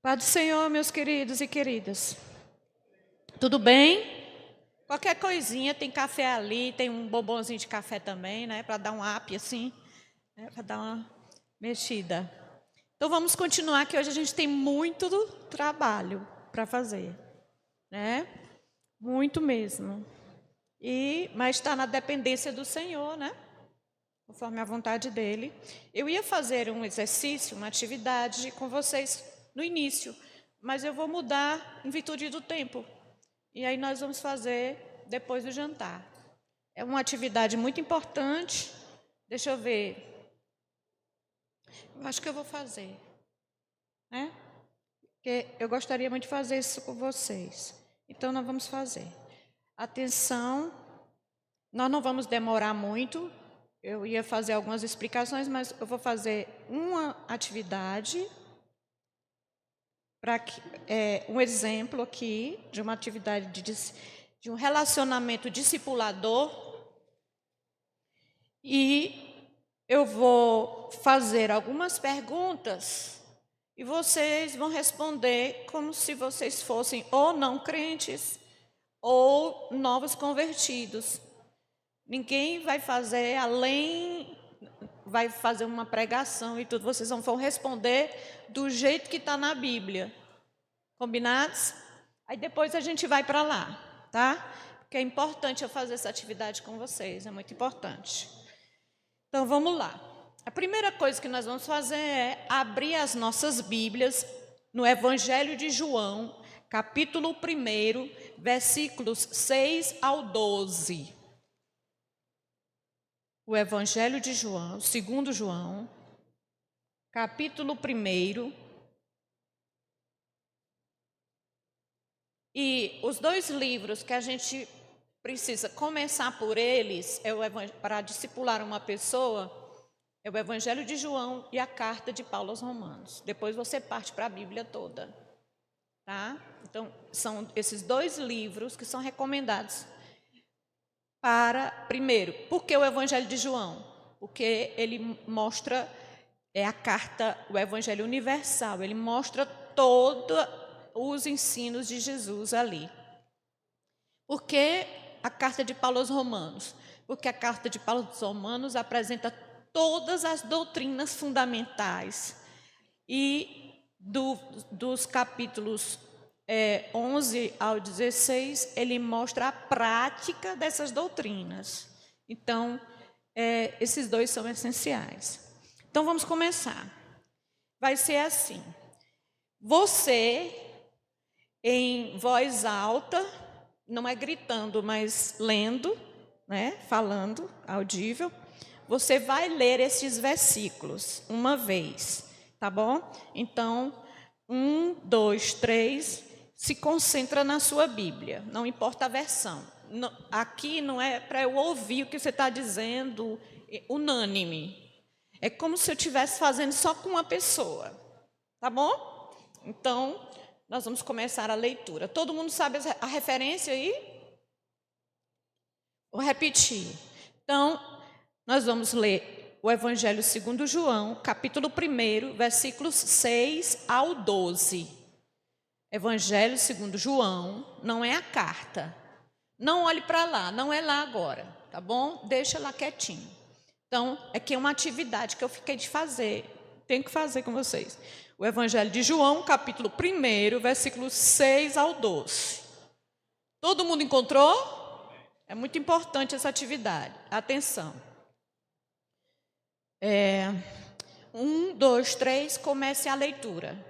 Paz do Senhor, meus queridos e queridas. Tudo bem? Qualquer coisinha, tem café ali, tem um bombonzinho de café também, né? Para dar um up assim, né, para dar uma mexida. Então vamos continuar, que hoje a gente tem muito trabalho para fazer, né? Muito mesmo. Mas está na dependência do Senhor, né? Conforme a vontade dele. Eu ia fazer um exercício, uma atividade com vocês no início, mas eu vou mudar em virtude do tempo. E aí nós vamos fazer depois do jantar. É uma atividade muito importante. Deixa eu ver. Eu acho que eu vou fazer, né? Porque eu gostaria muito de fazer isso com vocês. Então nós vamos fazer. Atenção, nós não vamos demorar muito. Eu ia fazer algumas explicações, mas eu vou fazer uma atividade para um exemplo aqui de uma atividade de um relacionamento discipulador. E eu vou fazer algumas perguntas e vocês vão responder como se vocês fossem ou não crentes ou novos convertidos. Ninguém vai fazer vai fazer uma pregação e tudo. Vocês vão responder do jeito que está na Bíblia. Combinados? Aí depois a gente vai para lá, tá? Porque é importante eu fazer essa atividade com vocês, é muito importante. Então vamos lá. A primeira coisa que nós vamos fazer é abrir as nossas Bíblias no Evangelho de João, capítulo 1, versículos 6 ao 12. O Evangelho de João, segundo João, capítulo 1. E os dois livros que a gente precisa começar por eles para discipular uma pessoa é o Evangelho de João e a carta de Paulo aos Romanos. Depois você parte para a Bíblia toda, tá? Então, são esses dois livros que são recomendados primeiro, por que o Evangelho de João? Porque ele mostra, a carta, o Evangelho universal, ele mostra todos os ensinos de Jesus ali. Por que a carta de Paulo aos Romanos? Porque a carta de Paulo aos Romanos apresenta todas as doutrinas fundamentais e dos capítulos 11 ao 16, ele mostra a prática dessas doutrinas. Então, esses dois são essenciais. Então, vamos começar. Vai ser assim. Você, em voz alta, não é gritando, mas lendo, né, falando, audível, você vai ler esses versículos uma vez, tá bom? Então, 1, 2, 3, se concentra na sua Bíblia, não importa a versão. Aqui não é para eu ouvir o que você está dizendo unânime. É como se eu estivesse fazendo só com uma pessoa, tá bom? Então, nós vamos começar a leitura. Todo mundo sabe a referência aí? Vou repetir. Então, nós vamos ler o Evangelho segundo João, capítulo 1, versículos 6 ao 12. Evangelho segundo João, não é a carta. Não olhe para lá, não é lá agora, tá bom? Deixa lá quietinho. Então, aqui é uma atividade que eu fiquei de fazer, tenho que fazer com vocês. O Evangelho de João, capítulo 1, versículos 6 ao 12. Todo mundo encontrou? É muito importante essa atividade. Atenção. 1, 2, 3, comece a leitura.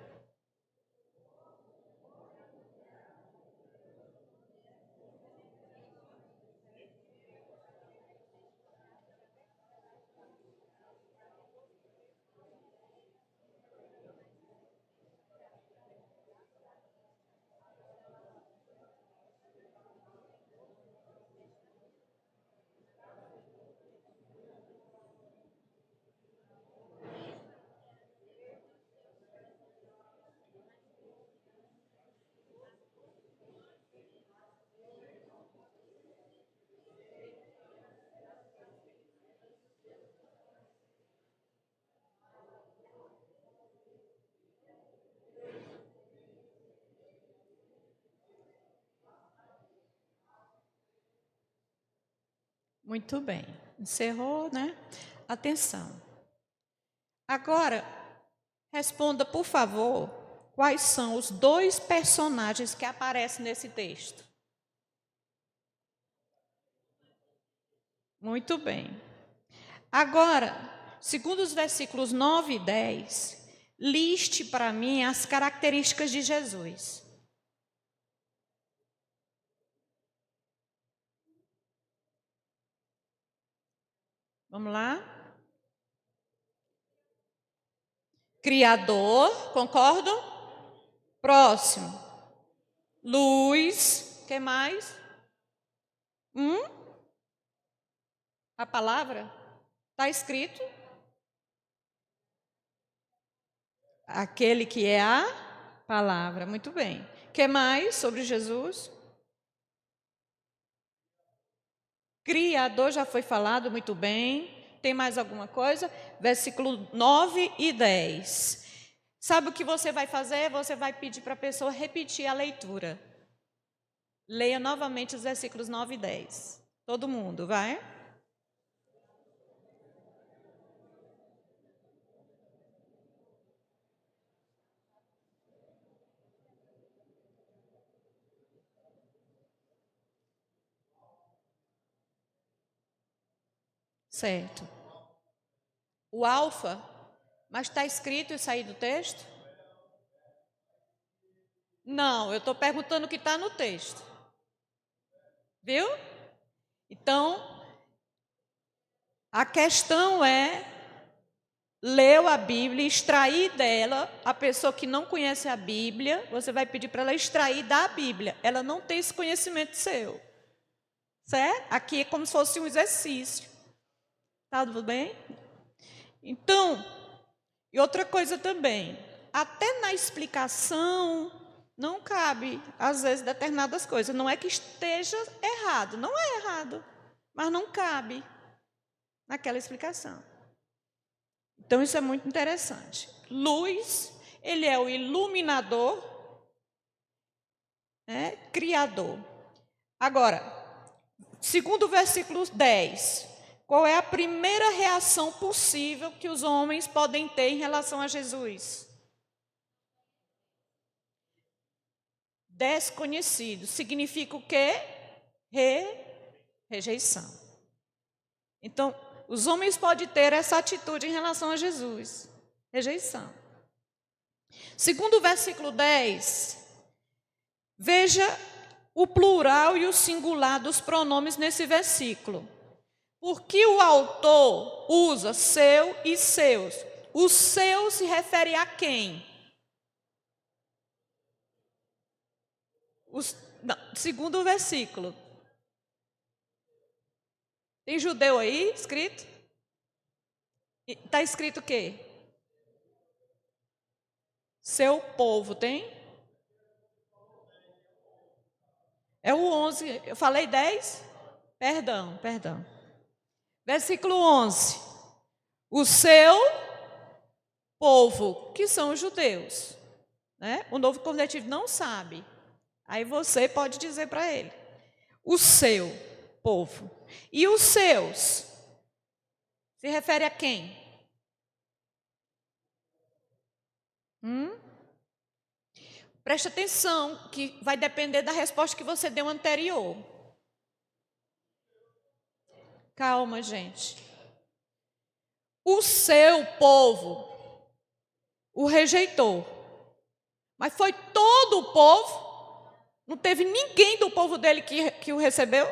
Muito bem. Encerrou, né? Atenção. Agora, responda, por favor, quais são os 2 personagens que aparecem nesse texto. Muito bem. Agora, segundo os versículos 9 e 10, liste para mim as características de Jesus. Vamos lá? Criador, concordo? Próximo. Luz, que mais? A palavra? Está escrito? Aquele que é a palavra. Muito bem. Que mais sobre Jesus? Criador já foi falado, muito bem. Tem mais alguma coisa? Versículo 9 e 10. Sabe o que você vai fazer? Você vai pedir para a pessoa repetir a leitura. Leia novamente os versículos 9 e 10. Todo mundo, vai? Certo. O alfa, mas está escrito isso aí do texto? Não, eu estou perguntando o que está no texto. Viu? Então, a questão é, leu a Bíblia, extrair dela, a pessoa que não conhece a Bíblia, você vai pedir para ela extrair da Bíblia. Ela não tem esse conhecimento seu. Certo? Aqui é como se fosse um exercício. Tá tudo bem? Então, e outra coisa também, até na explicação não cabe, às vezes, determinadas coisas. Não é que esteja errado, não é errado, mas não cabe naquela explicação. Então, isso é muito interessante. Luz, ele é o iluminador, né? Criador. Agora, segundo o versículo 10, qual é a primeira reação possível que os homens podem ter em relação a Jesus? Desconhecido. Significa o quê? Rejeição. Então, os homens podem ter essa atitude em relação a Jesus. Rejeição. Segundo o versículo 10, veja o plural e o singular dos pronomes nesse versículo. Porque o autor usa seu e seus. O seu se refere a quem? Segundo o versículo. Tem judeu aí escrito? Está escrito o quê? Seu povo, tem? É o 11. Eu falei 10? Perdão. Versículo 11. O seu povo, que são os judeus. Né? O novo convertido não sabe. Aí você pode dizer para ele. O seu povo. E os seus? Se refere a quem? Preste atenção, que vai depender da resposta que você deu anterior. Calma, gente. O seu povo o rejeitou. Mas foi todo o povo? Não teve ninguém do povo dele que o recebeu?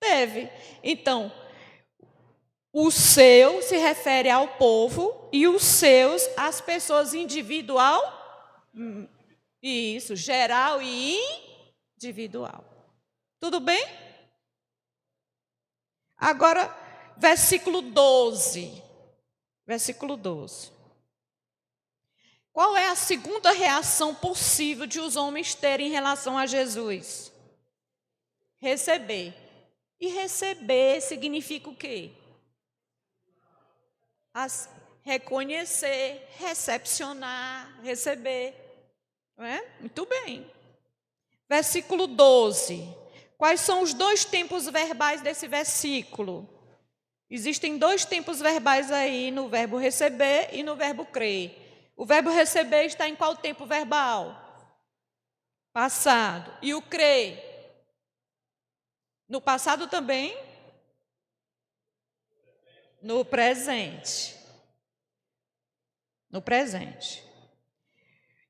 Teve. Então, o seu se refere ao povo e os seus às pessoas individual. Isso, geral e individual. Tudo bem? Agora, versículo 12. Versículo 12. Qual é a segunda reação possível de os homens terem em relação a Jesus? Receber. E receber significa o quê? Reconhecer, recepcionar, receber. Não é? Muito bem. Versículo 12. Quais são os dois tempos verbais desse versículo? Existem dois tempos verbais aí no verbo receber e no verbo crer. O verbo receber está em qual tempo verbal? Passado. E o crer? No passado também? No presente. No presente.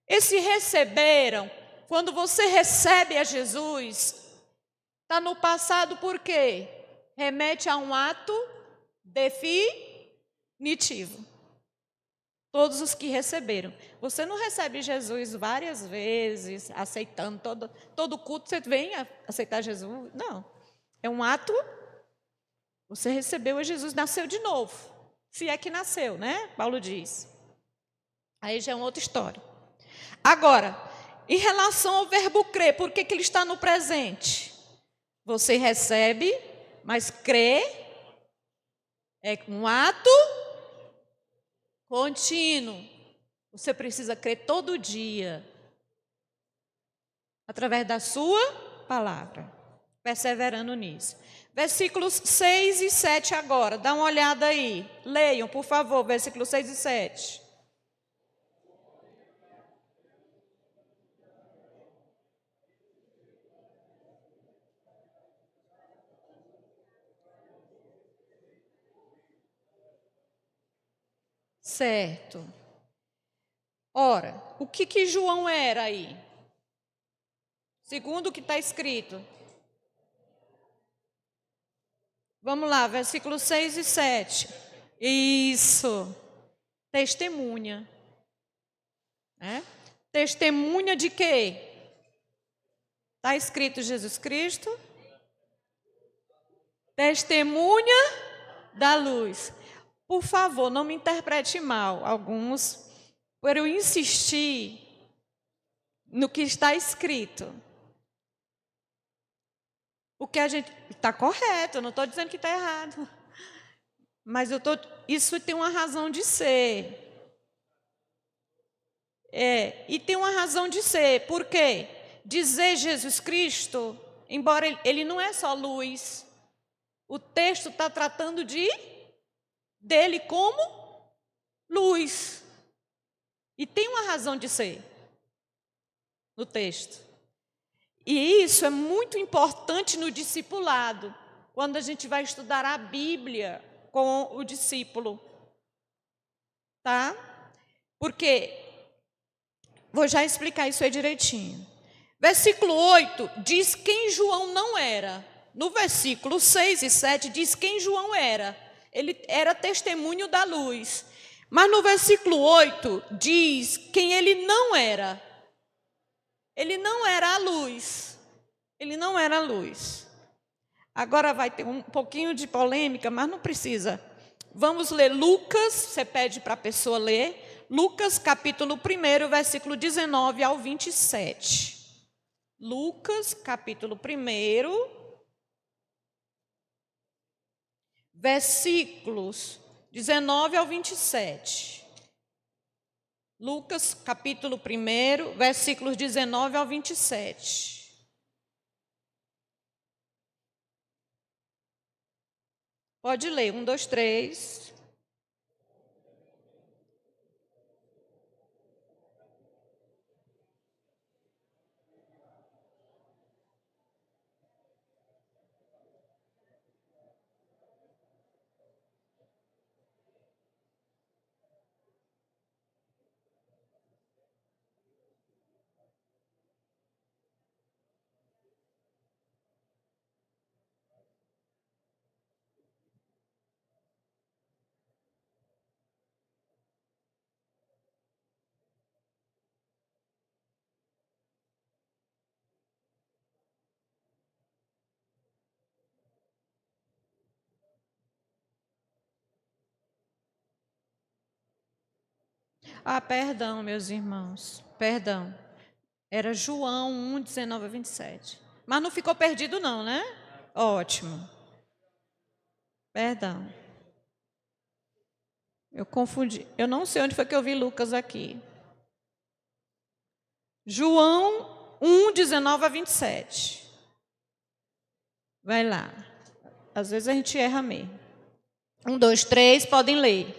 Esse receberam, quando você recebe a Jesus, está no passado por quê? Remete a um ato definitivo. Todos os que receberam. Você não recebe Jesus várias vezes, aceitando todo culto, você vem aceitar Jesus. Não. É um ato, você recebeu a Jesus, nasceu de novo. Se é que nasceu, né? Paulo diz. Aí já é uma outra história. Agora, em relação ao verbo crer, por que ele está no presente? Você recebe, mas crer é um ato contínuo. Você precisa crer todo dia, através da sua palavra, perseverando nisso. Versículos 6 e 7 agora, dá uma olhada aí. Leiam, por favor, versículos 6 e 7. Certo. Ora, o que João era aí? Segundo o que está escrito. Vamos lá, versículos 6 e 7. Isso. Testemunha. Testemunha de quê? Está escrito Jesus Cristo. Testemunha da luz. Por favor, não me interprete mal, alguns, por eu insistir no que está escrito. O que a gente... Está correto, eu não estou dizendo que está errado. Mas isso tem uma razão de ser. E tem uma razão de ser. Por quê? Dizer Jesus Cristo, embora ele não é só luz, o texto está tratando dele como luz. E tem uma razão de ser no texto. E isso é muito importante no discipulado, quando a gente vai estudar a Bíblia com o discípulo. Tá? Porque, vou já explicar isso aí direitinho. Versículo 8 diz quem João não era. No versículo 6 e 7 diz quem João era. Ele era testemunho da luz. Mas no versículo 8 diz quem ele não era. Ele não era a luz. Ele não era a luz. Agora vai ter um pouquinho de polêmica, mas não precisa. Vamos ler Lucas, você pede para a pessoa ler. Lucas capítulo 1, versículo 19 ao 27. Lucas capítulo 1, versículos 19 ao 27. Lucas, capítulo 1, versículos 19 ao 27. Pode ler, 1, 2, 3. Perdão, meus irmãos. Perdão. Era João 1, 19 a 27. Mas não ficou perdido não, né? Ótimo. Perdão. Eu confundi. Eu não sei onde foi que eu vi Lucas aqui. João 1, 19 a 27. Vai lá. Às vezes a gente erra mesmo. 1, 2, 3, podem ler.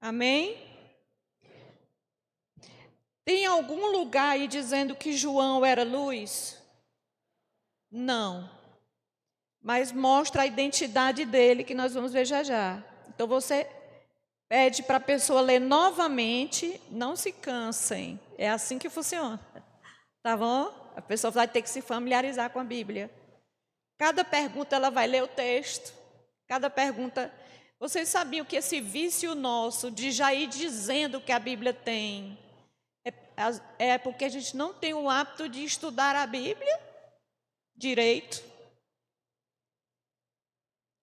Amém? Tem algum lugar aí dizendo que João era luz? Não. Mas mostra a identidade dele, que nós vamos ver já já. Então você pede para a pessoa ler novamente, não se cansem. É assim que funciona. Tá bom? A pessoa vai ter que se familiarizar com a Bíblia. Cada pergunta ela vai ler o texto. Cada pergunta. Vocês sabiam que esse vício nosso de já ir dizendo o que a Bíblia tem é porque a gente não tem o hábito de estudar a Bíblia direito?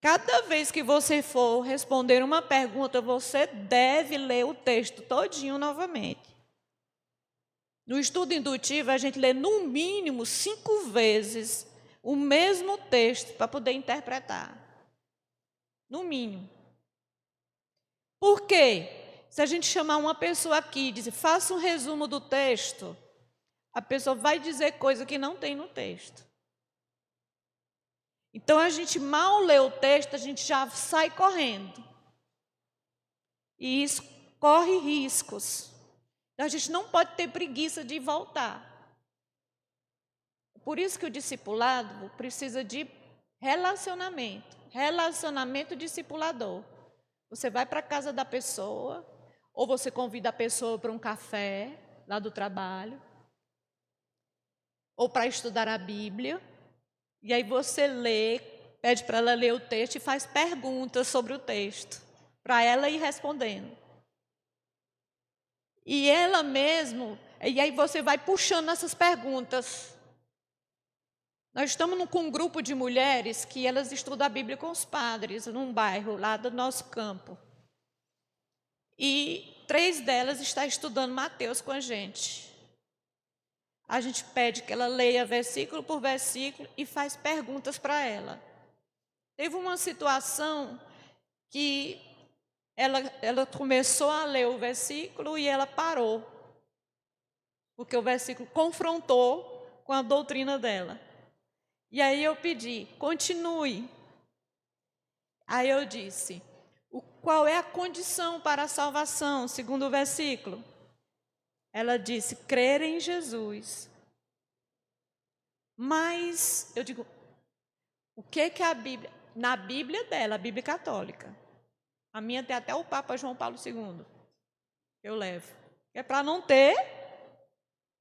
Cada vez que você for responder uma pergunta, você deve ler o texto todinho novamente. No estudo indutivo, a gente lê no mínimo 5 vezes o mesmo texto para poder interpretar. No mínimo. Por quê? Se a gente chamar uma pessoa aqui e dizer, faça um resumo do texto, a pessoa vai dizer coisa que não tem no texto. Então, a gente mal lê o texto, a gente já sai correndo. E isso corre riscos. Então, a gente não pode ter preguiça de voltar. Por isso que o discipulado precisa de relacionamento. Relacionamento discipulador. Você vai para a casa da pessoa, ou você convida a pessoa para um café lá do trabalho, ou para estudar a Bíblia. E aí você lê, pede para ela ler o texto e faz perguntas sobre o texto, para ela ir respondendo. E ela mesmo, e aí você vai puxando essas perguntas. Nós estamos com um grupo de mulheres que elas estudam a Bíblia com os padres, num bairro lá do nosso campo. E 3 delas estão estudando Mateus com a gente. A gente pede que ela leia versículo por versículo e faz perguntas para ela. Teve uma situação que ela começou a ler o versículo e ela parou, porque o versículo confrontou com a doutrina dela. E aí eu pedi, continue. Aí eu disse, qual é a condição para a salvação, segundo o versículo? Ela disse, crer em Jesus. Mas, eu digo, o que a Bíblia... Na Bíblia dela, a Bíblia católica. A minha tem até o Papa João Paulo II. Eu levo. É para não ter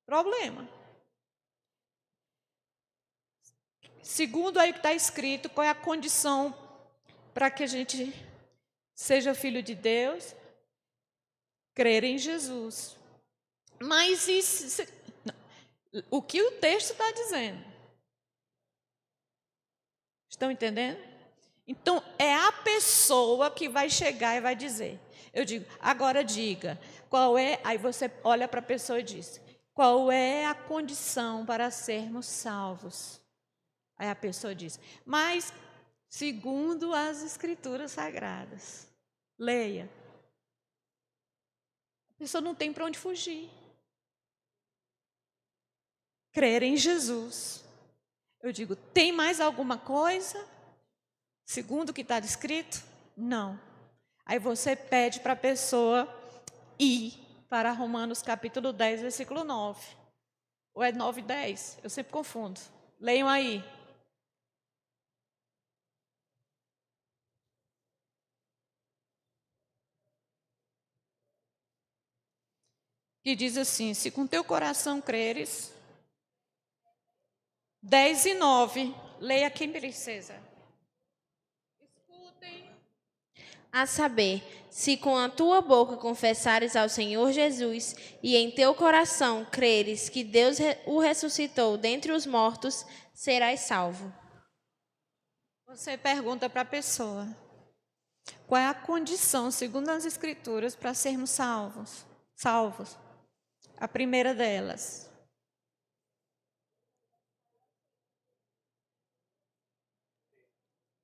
problema. Segundo aí que está escrito, qual é a condição para que a gente seja filho de Deus? Crer em Jesus. Mas isso, o que o texto está dizendo? Estão entendendo? Então, é a pessoa que vai chegar e vai dizer. Eu digo, agora diga, qual é... Aí você olha para a pessoa e diz, qual é a condição para sermos salvos? Aí a pessoa diz, mas segundo as Escrituras Sagradas. Leia. A pessoa não tem para onde fugir. Crer em Jesus. Eu digo, tem mais alguma coisa? Segundo o que está escrito? Não. Aí você pede para a pessoa ir para Romanos capítulo 10, versículo 9. Ou é 9 e 10? Eu sempre confundo. Leiam aí. Que diz assim, se com teu coração creres... 10 e 9. Leia aqui, princesa. Escutem. A saber, se com a tua boca confessares ao Senhor Jesus e em teu coração creres que Deus o ressuscitou dentre os mortos, serás salvo. Você pergunta para a pessoa, qual é a condição, segundo as Escrituras, para sermos salvos? Salvos. A primeira delas.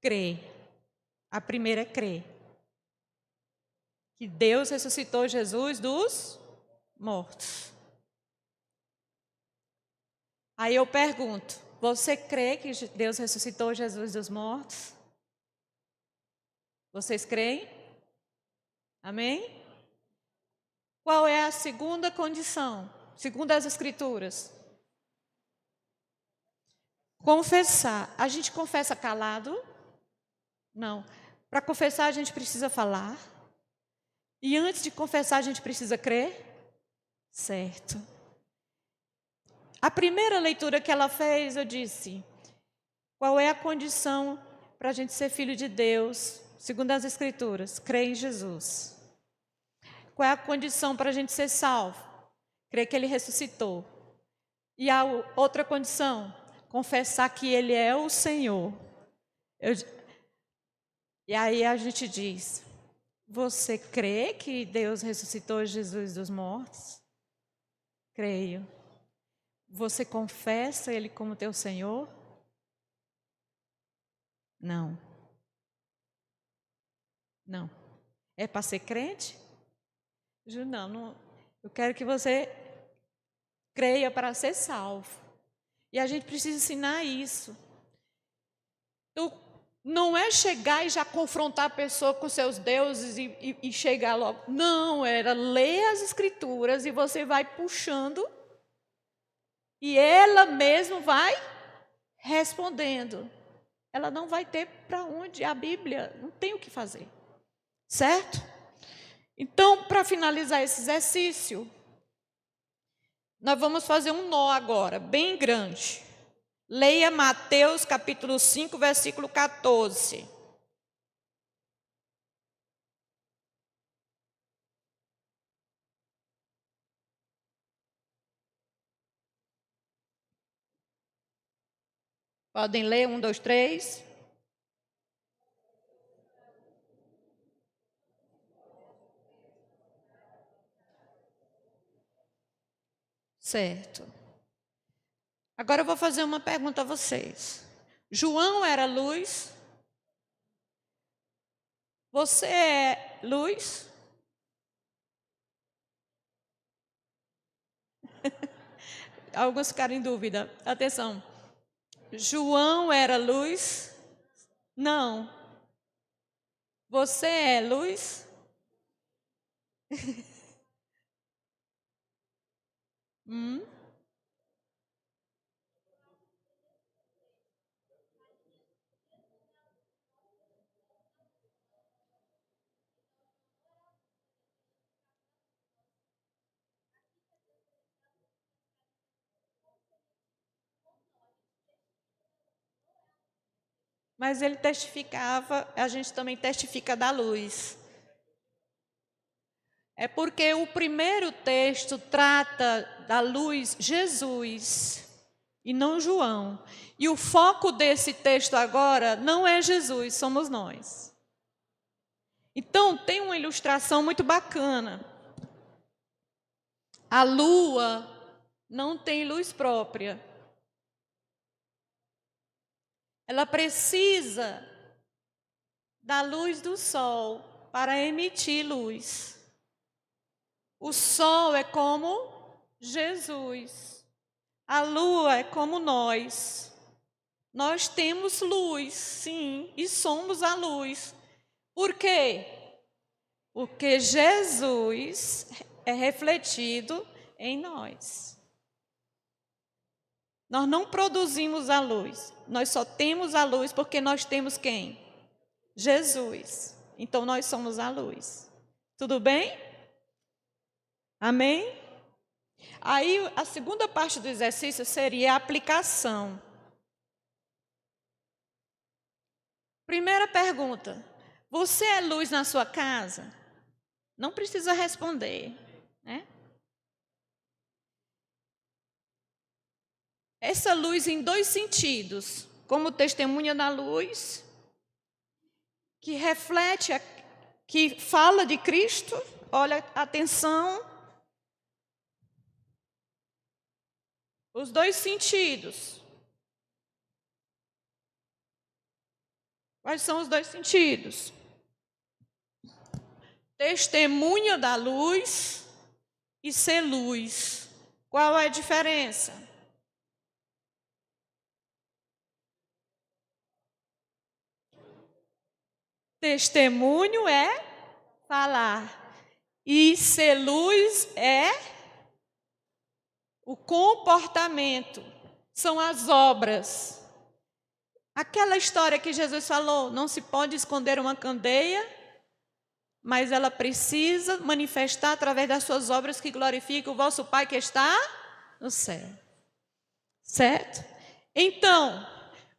Crer. A primeira é crer. Que Deus ressuscitou Jesus dos mortos. Aí eu pergunto, você crê que Deus ressuscitou Jesus dos mortos? Vocês creem? Amém? Qual é a segunda condição, segundo as Escrituras? Confessar. A gente confessa calado? Não. Para confessar a gente precisa falar. E antes de confessar a gente precisa crer? Certo. A primeira leitura que ela fez, eu disse, qual é a condição para a gente ser filho de Deus, segundo as Escrituras? Crer em Jesus. Qual é a condição para a gente ser salvo? Crer que Ele ressuscitou. E a outra condição? Confessar que Ele é o Senhor. E aí a gente diz, você crê que Deus ressuscitou Jesus dos mortos? Creio. Você confessa Ele como teu Senhor? Não. Não. É para ser crente? Não. Eu quero que você creia para ser salvo. E a gente precisa ensinar isso. Não é chegar e já confrontar a pessoa com seus deuses e chegar logo. Não, era ler as Escrituras e você vai puxando e ela mesma vai respondendo. Ela não vai ter para onde, a Bíblia não tem o que fazer. Certo? Então, para finalizar esse exercício, nós vamos fazer um nó agora, bem grande. Leia Mateus capítulo 5, versículo 14. Podem ler, 1, 2, 3. Certo. Agora eu vou fazer uma pergunta a vocês. João era luz? Você é luz? Alguns ficaram em dúvida. Atenção. João era luz? Não. Você é luz? Mas ele testificava, a gente também testifica da luz. É porque o primeiro texto trata da luz Jesus e não João. E o foco desse texto agora não é Jesus, somos nós. Então, tem uma ilustração muito bacana. A lua não tem luz própria. ela precisa da luz do sol para emitir luz. O sol é como Jesus. A lua é como nós. Nós temos luz, sim, e somos a luz. Por quê? Porque Jesus é refletido em nós. Nós não produzimos a luz. Nós só temos a luz porque nós temos quem? Jesus. Então, nós somos a luz. Tudo bem? Amém? Aí, a segunda parte do exercício seria a aplicação. Primeira pergunta. Você é luz na sua casa? Não precisa responder, né? Essa luz em dois sentidos. Como testemunha da luz, que reflete, que fala de Cristo. Olha, atenção. Os dois sentidos. Quais são os dois sentidos? Testemunha da luz e ser luz. Qual é a diferença? Testemunho é falar. E ser luz é o comportamento. São as obras. Aquela história que Jesus falou, não se pode esconder uma candeia, mas ela precisa manifestar através das suas obras que glorificam o vosso Pai que está no céu. Certo? Então,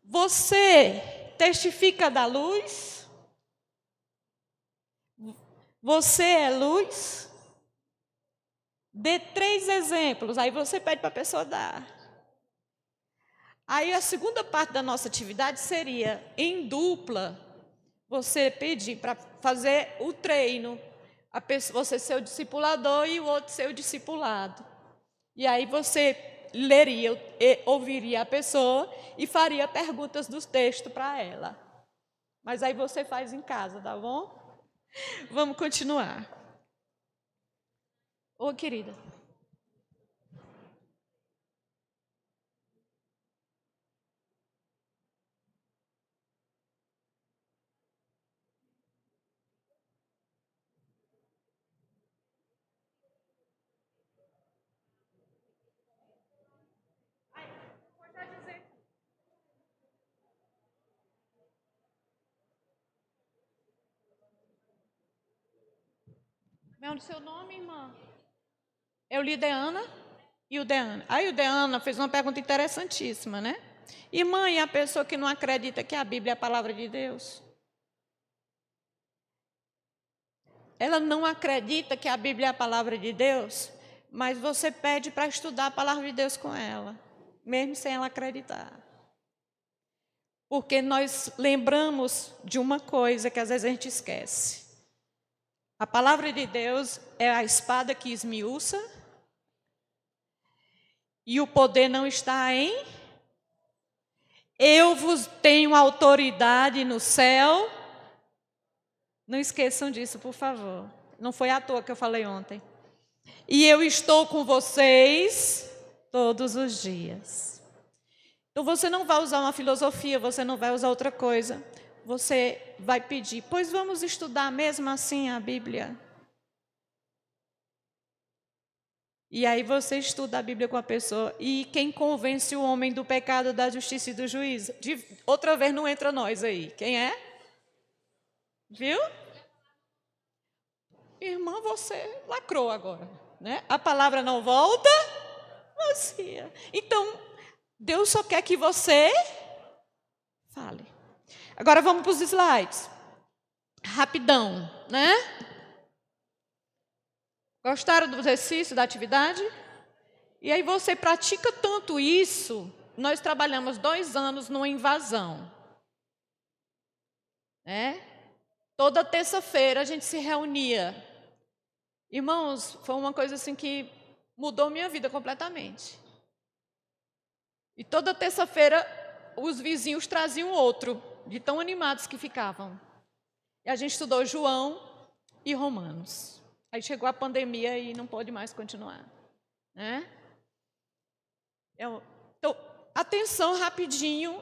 você testifica da luz? Você é luz? Dê 3 exemplos, aí você pede para a pessoa dar. Aí a segunda parte da nossa atividade seria, em dupla, você pedir para fazer o treino, você ser o discipulador e o outro ser o discipulado. E aí você leria, ouviria a pessoa e faria perguntas dos textos para ela. Mas aí você faz em casa, tá bom? Vamos continuar. Ô, querida. É o seu nome, irmã? Eu li Deana e o Deana. Aí o Deana fez uma pergunta interessantíssima, né? Irmã, e a pessoa que não acredita que a Bíblia é a palavra de Deus? Ela não acredita que a Bíblia é a palavra de Deus, mas você pede para estudar a palavra de Deus com ela, mesmo sem ela acreditar. Porque nós lembramos de uma coisa que às vezes a gente esquece. A palavra de Deus é a espada que esmiuça e o poder não está em... Eu vos tenho autoridade no céu. Não esqueçam disso, por favor. Não foi à toa que eu falei ontem. E eu estou com vocês todos os dias. Então você não vai usar uma filosofia, você não vai usar outra coisa. Você vai pedir, pois vamos estudar mesmo assim a Bíblia. E aí você estuda a Bíblia com a pessoa. E quem convence o homem do pecado, da justiça e do juízo? Outra vez não entra nós aí. Quem é? Viu? Irmã, você lacrou agora, né? A palavra não volta vazia. Então, Deus só quer que você fale. Agora vamos para os slides. Rapidão, né? Gostaram do exercício, da atividade? E aí você pratica tanto isso, nós trabalhamos 2 anos numa invasão. Né? Toda terça-feira a gente se reunia. Irmãos, foi uma coisa assim que mudou minha vida completamente. E toda terça-feira os vizinhos traziam outro, de tão animados que ficavam. E a gente estudou João e Romanos. Aí chegou a pandemia e não pôde mais continuar, né? Então, atenção rapidinho,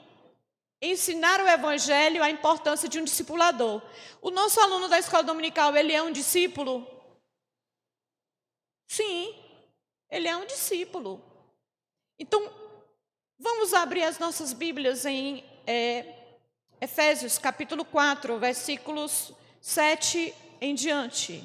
ensinar o evangelho, a importância de um discipulador. O nosso aluno da escola dominical, ele é um discípulo? Sim, ele é um discípulo. Então, vamos abrir as nossas Bíblias em Efésios, capítulo 4, versículos 7 em diante.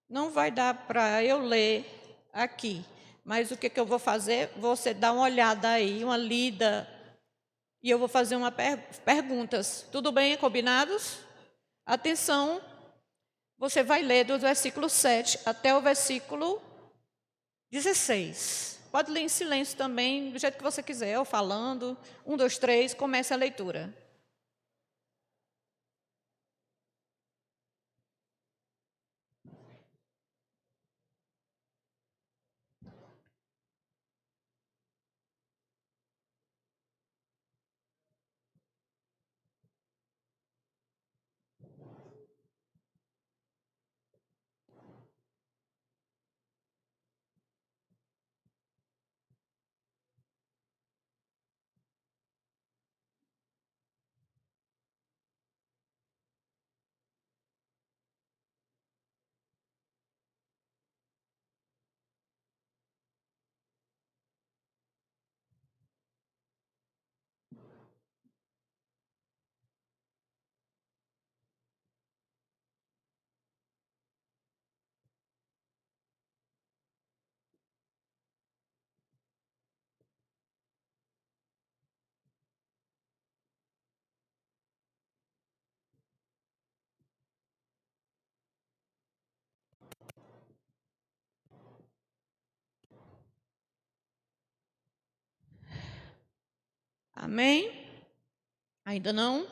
Não vai dar para eu ler aqui, mas o que eu vou fazer? Você dá uma olhada aí, uma lida, e eu vou fazer perguntas. Tudo bem? Combinados? Atenção, você vai ler do versículo 7 até o versículo 16. Pode ler em silêncio também, do jeito que você quiser, ou falando. 1, 2, 3, comece a leitura. Amém? Ainda não?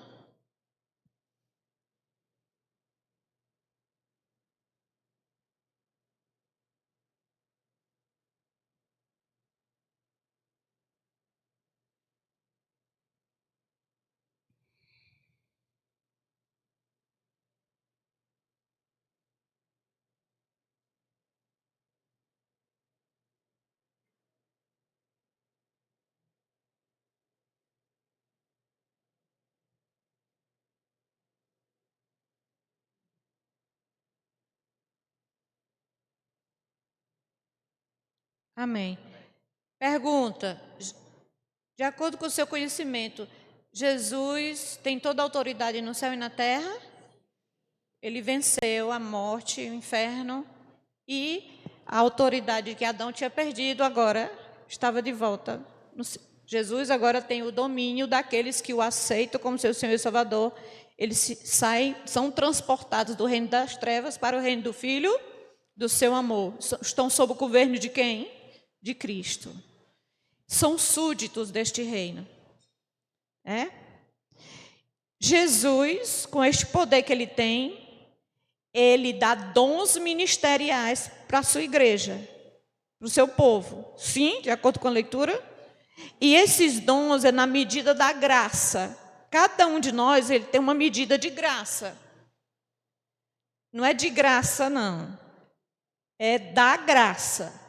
Amém. Pergunta, de acordo com o seu conhecimento, Jesus tem toda a autoridade no céu e na terra? Ele venceu a morte, o inferno, e a autoridade que Adão tinha perdido agora estava de volta. Jesus agora tem o domínio daqueles que o aceitam como seu Senhor e Salvador. Eles são transportados do reino das trevas para o reino do Filho do seu amor. Estão sob o governo de quem? De Cristo. São súditos deste reino. Jesus, com este poder que ele tem, ele dá dons ministeriais para a sua igreja, para o seu povo. Sim, de acordo com a leitura. E esses dons é na medida da graça. Cada um de nós, ele tem uma medida de graça. Não é de graça, não. É da graça.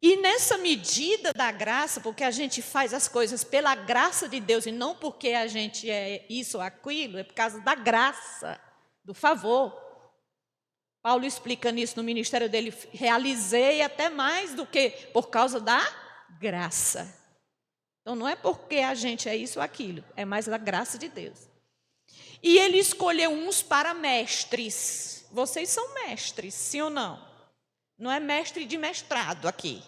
E nessa medida da graça, porque a gente faz as coisas pela graça de Deus e não porque a gente é isso ou aquilo, é por causa da graça, do favor. Paulo explica nisso no ministério dele, realizei até mais do que por causa da graça. Então não é porque a gente é isso ou aquilo, é mais da graça de Deus. E ele escolheu uns para mestres. Vocês são mestres, sim ou não? Não é mestre de mestrado aqui.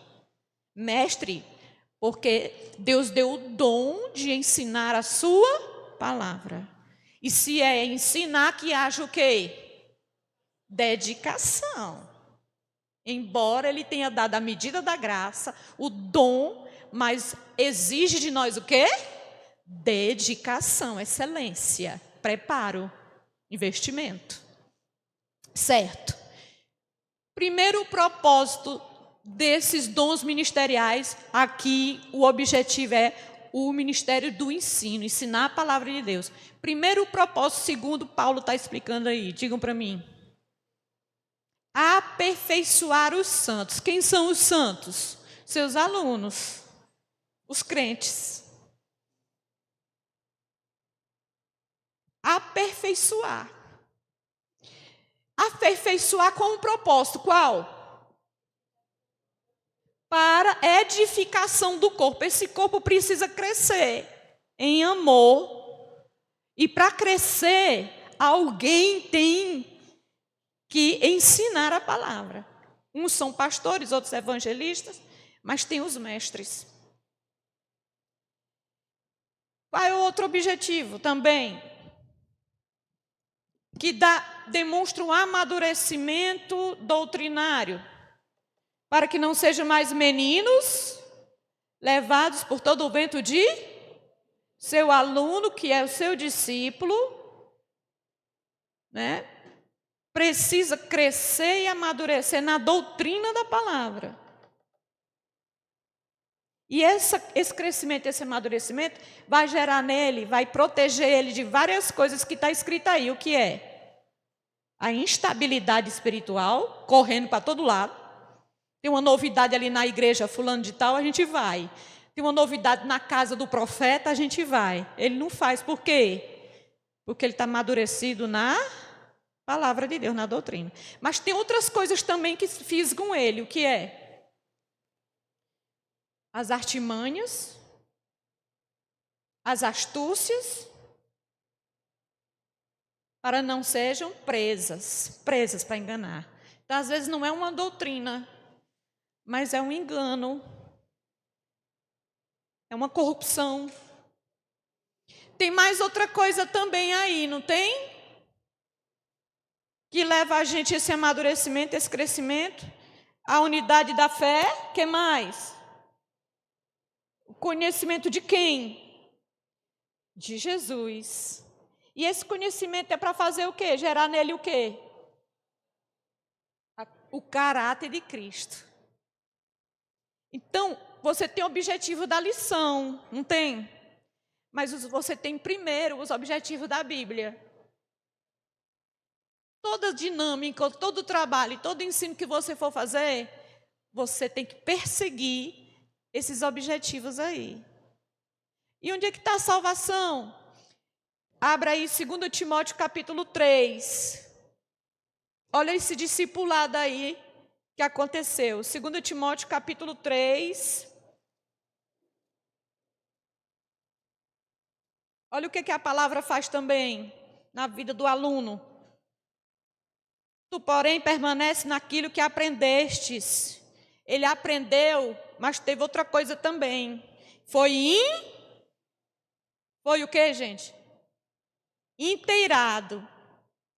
Mestre, porque Deus deu o dom de ensinar a sua palavra. E se é ensinar, que haja o quê? Dedicação. Embora ele tenha dado a medida da graça, o dom, mas exige de nós o quê? Dedicação, excelência, preparo, investimento. Certo. Primeiro propósito desses dons ministeriais, aqui o objetivo é o ministério do ensino, ensinar a palavra de Deus. Primeiro propósito, segundo Paulo está explicando aí, digam para mim. Aperfeiçoar os santos. Quem são os santos? Seus alunos, os crentes. Aperfeiçoar. Aperfeiçoar com um propósito, qual? Para edificação do corpo. Esse corpo precisa crescer em amor. E para crescer, alguém tem que ensinar a palavra. Uns são pastores, outros evangelistas, mas tem os mestres. Qual é o outro objetivo também? Que demonstra um amadurecimento doutrinário, para que não sejam mais meninos, levados por todo o vento de seu aluno, que é o seu discípulo, né? Precisa crescer e amadurecer na doutrina da palavra. E esse crescimento, esse amadurecimento, vai gerar nele, vai proteger ele de várias coisas que está escrito aí. O que é? A instabilidade espiritual, correndo para todo lado. Tem uma novidade ali na igreja, fulano de tal, a gente vai. Tem uma novidade na casa do profeta, a gente vai. Ele não faz, por quê? Porque ele está amadurecido na palavra de Deus, na doutrina. Mas tem outras coisas também que fisgam ele. O que é? As artimanhas, as astúcias, para não sejam presas para enganar. Então, às vezes não é uma doutrina, mas é um engano, é uma corrupção. Tem mais outra coisa também aí, não tem? Que leva a gente a esse amadurecimento, esse crescimento, a unidade da fé, que mais? O conhecimento de quem? De Jesus. E esse conhecimento é para fazer o quê? Gerar nele o quê? O caráter de Cristo. Então, você tem o objetivo da lição, não tem? Mas você tem primeiro os objetivos da Bíblia. Toda dinâmica, todo trabalho, todo ensino que você for fazer, você tem que perseguir esses objetivos aí. E onde é que está a salvação? Abra aí 2 Timóteo capítulo 3. Olha esse discipulado aí que aconteceu. 2 Timóteo capítulo 3. Olha o que a palavra faz também na vida do aluno. Tu, porém, permanece naquilo que aprendestes. Ele aprendeu, mas teve outra coisa também. Foi o que, gente? Inteirado,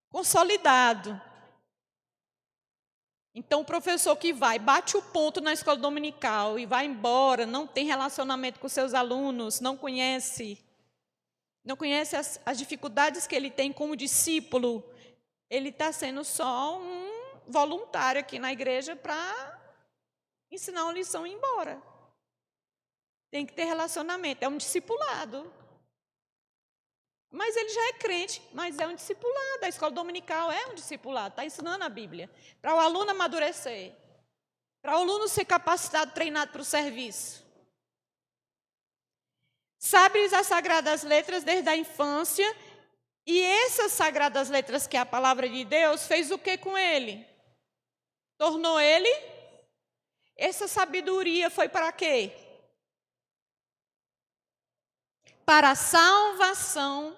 consolidado. Então, o professor que vai, bate o ponto na escola dominical e vai embora, não tem relacionamento com seus alunos, não conhece as dificuldades que ele tem como discípulo, ele está sendo só um voluntário aqui na igreja para ensinar uma lição e ir embora. Tem que ter relacionamento, é um discipulado. Mas ele já é crente, mas é um discipulado. A escola dominical é um discipulado, está ensinando a Bíblia. Para o aluno amadurecer, para o aluno ser capacitado, treinado para o serviço. Sabes as sagradas letras desde a infância, e essas sagradas letras, que é a palavra de Deus, fez o que com ele? Tornou ele? Essa sabedoria foi para quê? Para a salvação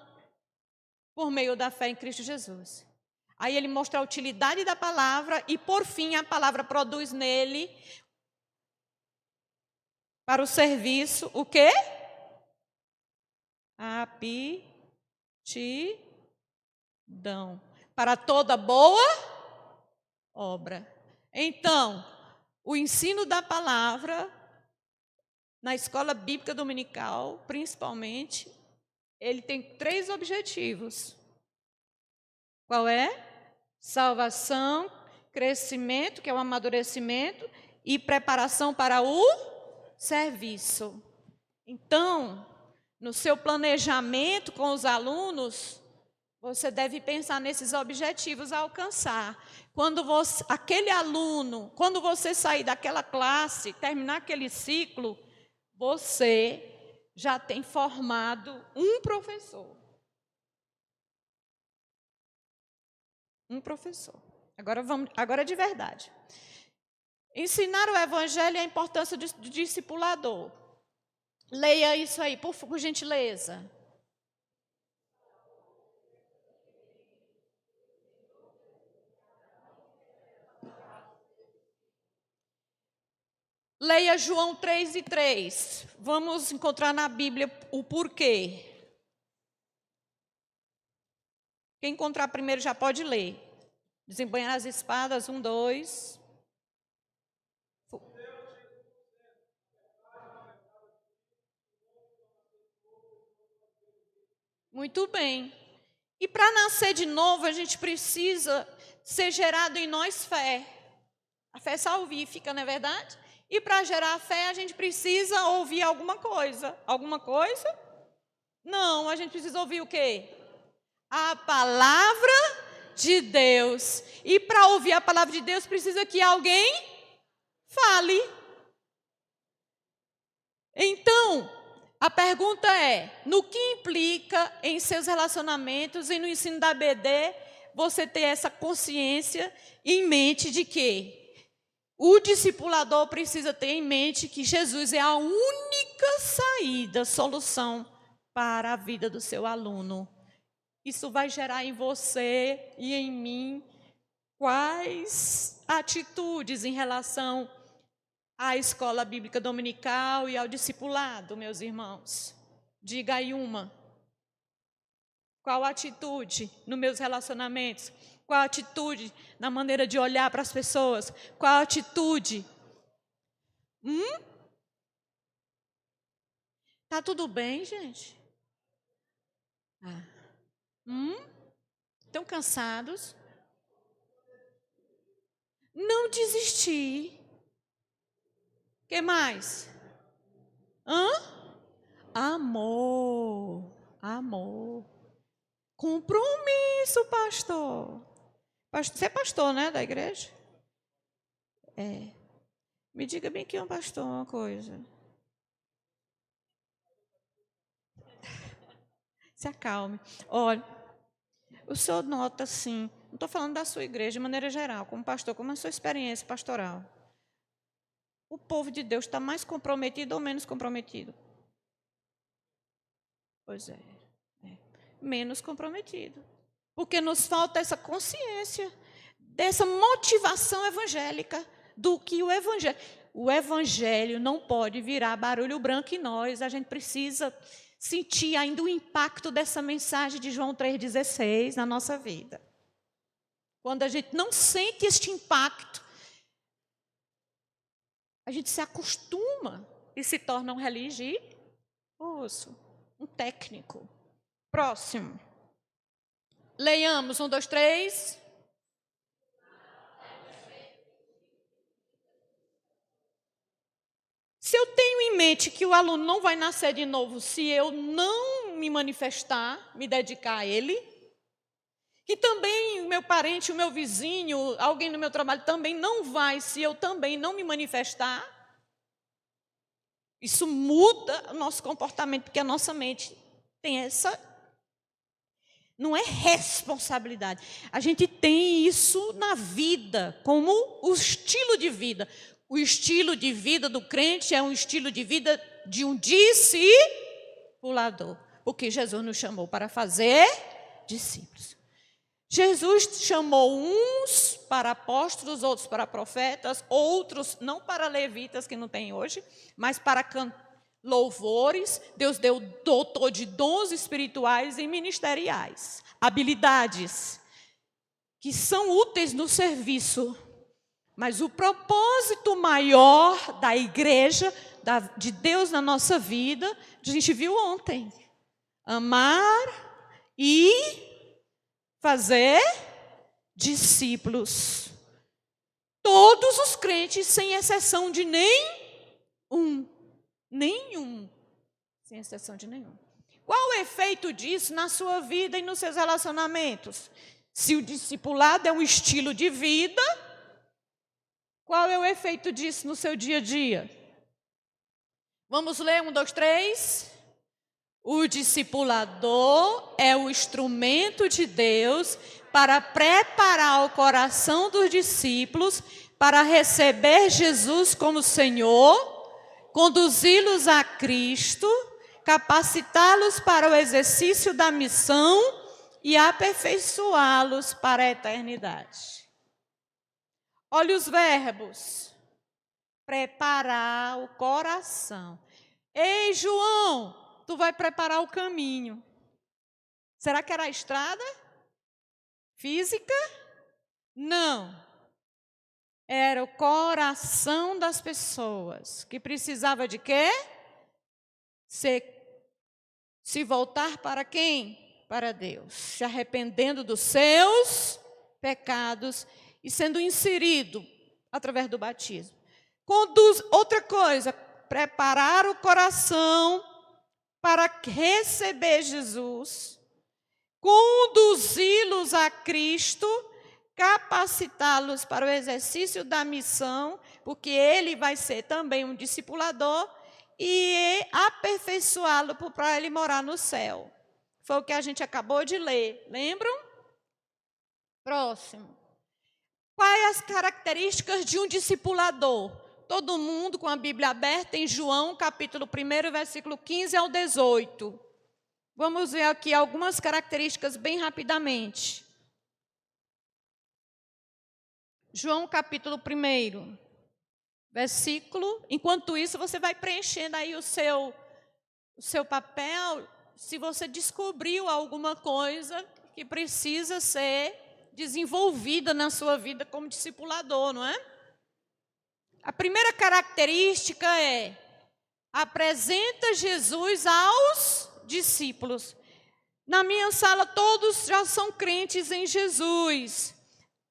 por meio da fé em Cristo Jesus. Aí ele mostra a utilidade da palavra e, por fim, a palavra produz nele, para o serviço, o quê? Aptidão. Para toda boa obra. Então, o ensino da palavra, na escola bíblica dominical, principalmente, ele tem 3 objetivos. Qual é? Salvação, crescimento, que é o amadurecimento, e preparação para o serviço. Então, no seu planejamento com os alunos, você deve pensar nesses objetivos a alcançar. Quando aquele aluno, quando você sair daquela classe, terminar aquele ciclo, você já tem formado um professor. Um professor. Agora de verdade. Ensinar o evangelho e a importância do discipulador. Leia isso aí, por gentileza. Leia João 3:3. Vamos encontrar na Bíblia o porquê. Quem encontrar primeiro já pode ler. Desembanhar as espadas, 1, 2. Muito bem. E para nascer de novo, a gente precisa ser gerado em nós fé. A fé salvífica, não é verdade? E para gerar fé, a gente precisa ouvir alguma coisa. Alguma coisa? Não, a gente precisa ouvir o quê? A palavra de Deus. E para ouvir a palavra de Deus, precisa que alguém fale. Então, a pergunta é, no que implica em seus relacionamentos e no ensino da BD, você ter essa consciência em mente de que o discipulador precisa ter em mente que Jesus é a única saída, solução para a vida do seu aluno. Isso vai gerar em você e em mim quais atitudes em relação à escola bíblica dominical e ao discipulado, meus irmãos? Diga aí uma. Qual atitude nos meus relacionamentos? Qual atitude na maneira de olhar para as pessoas? Qual atitude? Tá tudo bem, gente? Estão cansados? Não desistir. O que mais? Amor. Amor. Compromisso, pastor. Você é pastor, né, da igreja? É. Me diga bem que é um pastor uma coisa. Se acalme. Olha, o senhor nota, sim, não estou falando da sua igreja de maneira geral, como pastor, como a sua experiência pastoral. O povo de Deus está mais comprometido ou menos comprometido? Pois é. Menos comprometido. Porque nos falta essa consciência, dessa motivação evangélica, do que o evangelho. O evangelho não pode virar barulho branco em nós, a gente precisa sentir ainda o impacto dessa mensagem de João 3,16 na nossa vida. Quando a gente não sente este impacto, a gente se acostuma e se torna um religioso, um técnico. Próximo. Leiamos, 1, 2, 3. Se eu tenho em mente que o aluno não vai nascer de novo se eu não me manifestar, me dedicar a ele, que também o meu parente, o meu vizinho, alguém no meu trabalho também não vai se eu também não me manifestar, isso muda o nosso comportamento, porque a nossa mente tem essa... Não é responsabilidade. A gente tem isso na vida, como o estilo de vida. O estilo de vida do crente é um estilo de vida de um discipulador. Porque Jesus nos chamou para fazer discípulos. Jesus chamou uns para apóstolos, outros para profetas, outros não para levitas, que não tem hoje, mas para louvores. Deus dotou de dons espirituais e ministeriais, habilidades que são úteis no serviço, Mas o propósito maior da igreja, de Deus na nossa vida, a gente viu ontem. Amar e fazer discípulos. Todos os crentes, sem exceção de nenhum. Sem exceção de nenhum. Qual o efeito disso na sua vida e nos seus relacionamentos? Se o discipulado é um estilo de vida, qual é o efeito disso no seu dia a dia? Vamos ler 1, 2, 3. O discipulador é o instrumento de Deus para preparar o coração dos discípulos para receber Jesus como Senhor, conduzi-los a Cristo, capacitá-los para o exercício da missão e aperfeiçoá-los para a eternidade. Olha os verbos. Preparar o coração. Ei, João, tu vai preparar o caminho. Será que era a estrada? Física? Não. Era o coração das pessoas, que precisava de quê? Se voltar para quem? Para Deus. Se arrependendo dos seus pecados e sendo inserido através do batismo. Outra coisa, preparar o coração para receber Jesus, conduzi-los a Cristo, capacitá-los para o exercício da missão, porque ele vai ser também um discipulador, e aperfeiçoá-lo para ele morar no céu. Foi o que a gente acabou de ler, lembram? Próximo. Quais as características de um discipulador? Todo mundo com a Bíblia aberta em João, capítulo 1, versículo 15 ao 18. Vamos ver aqui algumas características bem rapidamente. João, capítulo 1, versículo. Enquanto isso, você vai preenchendo aí o seu papel, se você descobriu alguma coisa que precisa ser desenvolvida na sua vida como discipulador, não é? A primeira característica é: apresenta Jesus aos discípulos. Na minha sala, todos já são crentes em Jesus.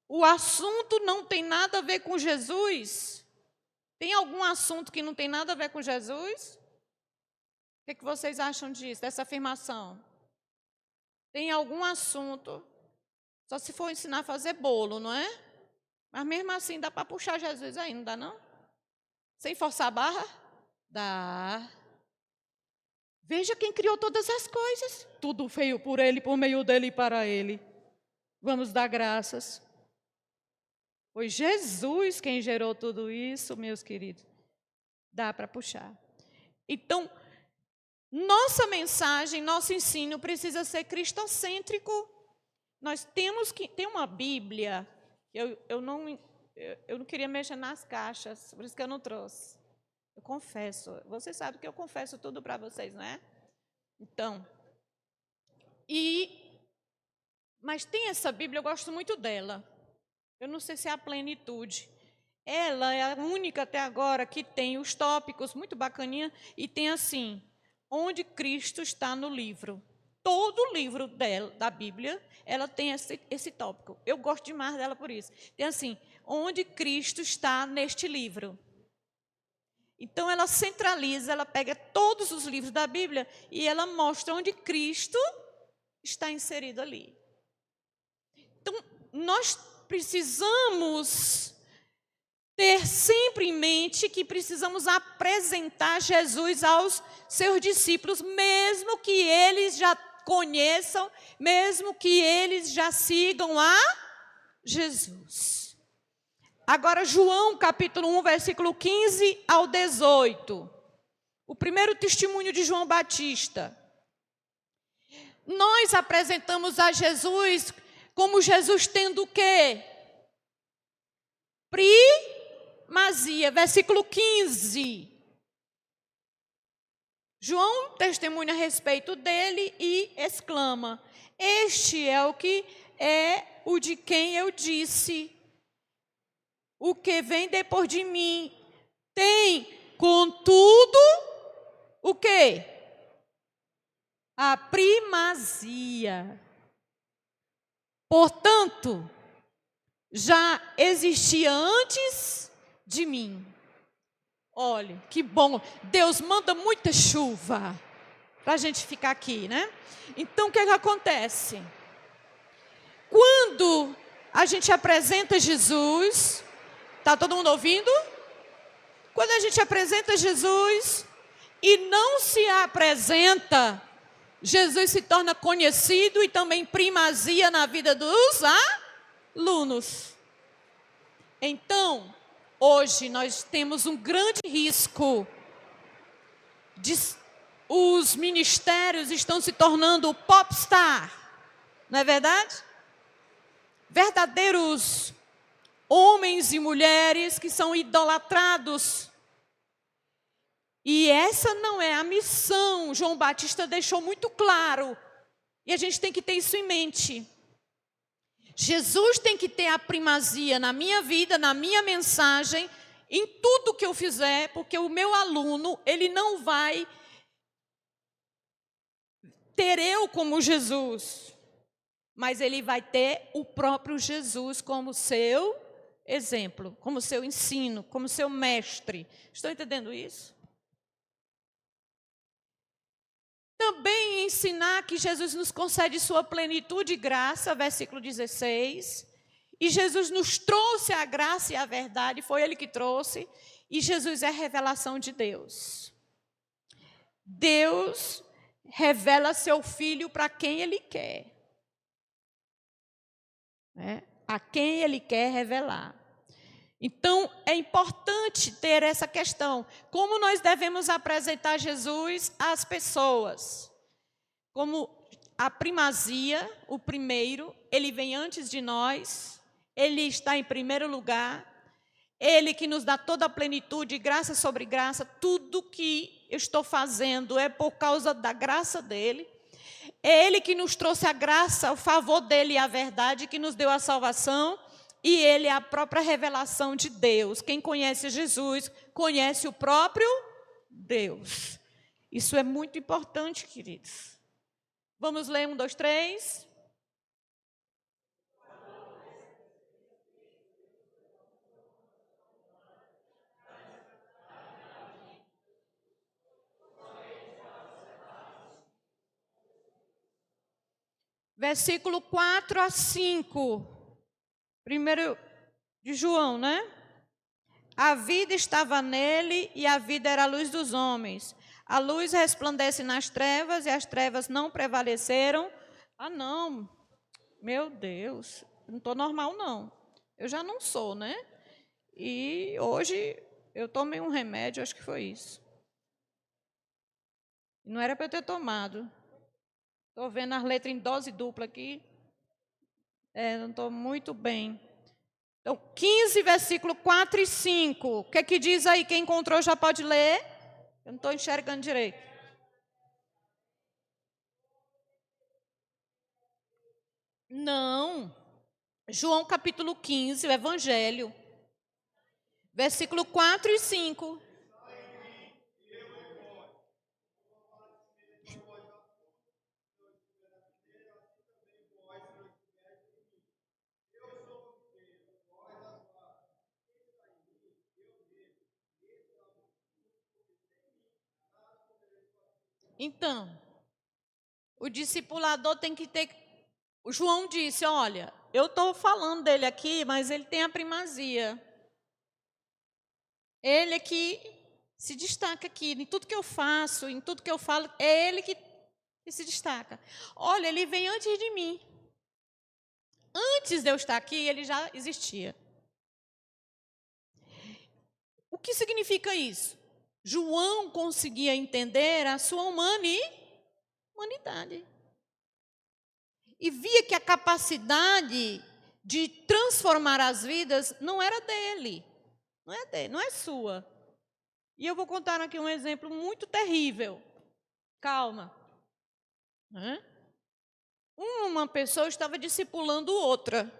O assunto não tem nada a ver com Jesus? Tem algum assunto que não tem nada a ver com Jesus? O que vocês acham disso, dessa afirmação? Tem algum assunto, só se for ensinar a fazer bolo, não é? Mas mesmo assim dá para puxar Jesus aí, não dá não? Sem forçar a barra? Dá. Veja quem criou todas as coisas. Tudo feio por ele, por meio dele e para ele. Vamos dar graças. Foi Jesus quem gerou tudo isso, meus queridos. Dá para puxar. Então, nossa mensagem, nosso ensino precisa ser cristocêntrico. Nós temos que ter uma Bíblia. Eu não queria mexer nas caixas, por isso que eu não trouxe. Eu confesso. Vocês sabem que eu confesso tudo para vocês, não é? Então, mas tem essa Bíblia, eu gosto muito dela. Eu não sei se é a plenitude. Ela é a única até agora que tem os tópicos muito bacaninha e tem assim, onde Cristo está no livro. Todo livro da Bíblia, ela tem esse tópico. Eu gosto demais dela por isso. Tem assim, onde Cristo está neste livro. Então, ela centraliza, ela pega todos os livros da Bíblia e ela mostra onde Cristo está inserido ali. Então, nós precisamos ter sempre em mente que precisamos apresentar Jesus aos seus discípulos, mesmo que eles já conheçam, mesmo que eles já sigam a Jesus. Agora, João, capítulo 1, versículo 15 ao 18. O primeiro testemunho de João Batista. Nós apresentamos a Jesus como Jesus tendo o quê? Primazia, versículo 15. João testemunha a respeito dele e exclama: este é o de quem eu disse, o que vem depois de mim tem, contudo, o quê? A primazia. Portanto, já existia antes de mim. Olha, que bom. Deus manda muita chuva para a gente ficar aqui, né? Então, o que acontece? Quando a gente apresenta Jesus, está todo mundo ouvindo? Quando a gente apresenta Jesus e não se apresenta, Jesus se torna conhecido e também primazia na vida dos alunos. Então, hoje nós temos um grande risco de os ministérios estão se tornando popstar, não é verdade? Verdadeiros homens e mulheres que são idolatrados. E essa não é a missão. João Batista deixou muito claro. E a gente tem que ter isso em mente. Jesus tem que ter a primazia na minha vida, na minha mensagem, em tudo que eu fizer, porque o meu aluno, ele não vai ter eu como Jesus, mas ele vai ter o próprio Jesus como seu exemplo, como seu ensino, como seu mestre. Estão entendendo isso? Também ensinar que Jesus nos concede sua plenitude e graça, versículo 16. E Jesus nos trouxe a graça e a verdade, foi Ele que trouxe. E Jesus é a revelação de Deus. Deus revela seu Filho para quem Ele quer. A quem Ele quer revelar. Então, é importante ter essa questão. Como nós devemos apresentar Jesus às pessoas? Como a primazia, o primeiro, ele vem antes de nós, ele está em primeiro lugar, ele que nos dá toda a plenitude, graça sobre graça, tudo que eu estou fazendo é por causa da graça dele. É ele que nos trouxe a graça, o favor dele e a verdade, que nos deu a salvação. E ele é a própria revelação de Deus. Quem conhece Jesus, conhece o próprio Deus. Isso é muito importante, queridos. Vamos ler 1, 2, 3. Versículo 4 a 5. Primeiro de João, né? A vida estava nele e a vida era a luz dos homens. A luz resplandece nas trevas e as trevas não prevaleceram. Ah, não, meu Deus, não estou normal, não. Eu já não sou, né? E hoje eu tomei um remédio, acho que foi isso. Não era para eu ter tomado. Estou vendo as letras em dose dupla aqui. Não estou muito bem. Então, 15, versículo 4 e 5. O que é que diz aí? Quem encontrou já pode ler? Eu não estou enxergando direito. Não. João capítulo 15, o Evangelho. Versículo 4 e 5. Então, o discipulador tem que ter... O João disse, olha, eu estou falando dele aqui, mas ele tem a primazia. Ele é que se destaca aqui, em tudo que eu faço, em tudo que eu falo, é ele que se destaca. Olha, ele vem antes de mim. Antes de eu estar aqui, ele já existia. O que significa isso? João conseguia entender a sua humanidade. E via que a capacidade de transformar as vidas não era dele. Não é dele, não é sua. E eu vou contar aqui um exemplo muito terrível. Calma. Uma pessoa estava discipulando outra.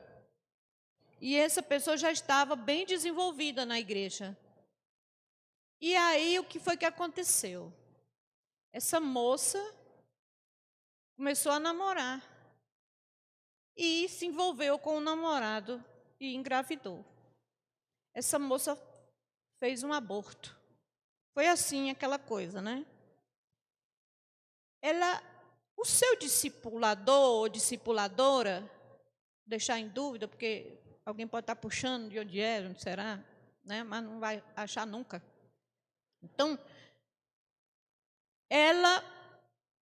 E essa pessoa já estava bem desenvolvida na igreja. E aí, o que foi que aconteceu? Essa moça começou a namorar. E se envolveu com o namorado e engravidou. Essa moça fez um aborto. Foi assim aquela coisa, né? O seu discipulador ou discipuladora, deixar em dúvida, porque alguém pode estar puxando de onde é, onde será, né? Mas não vai achar nunca. Então,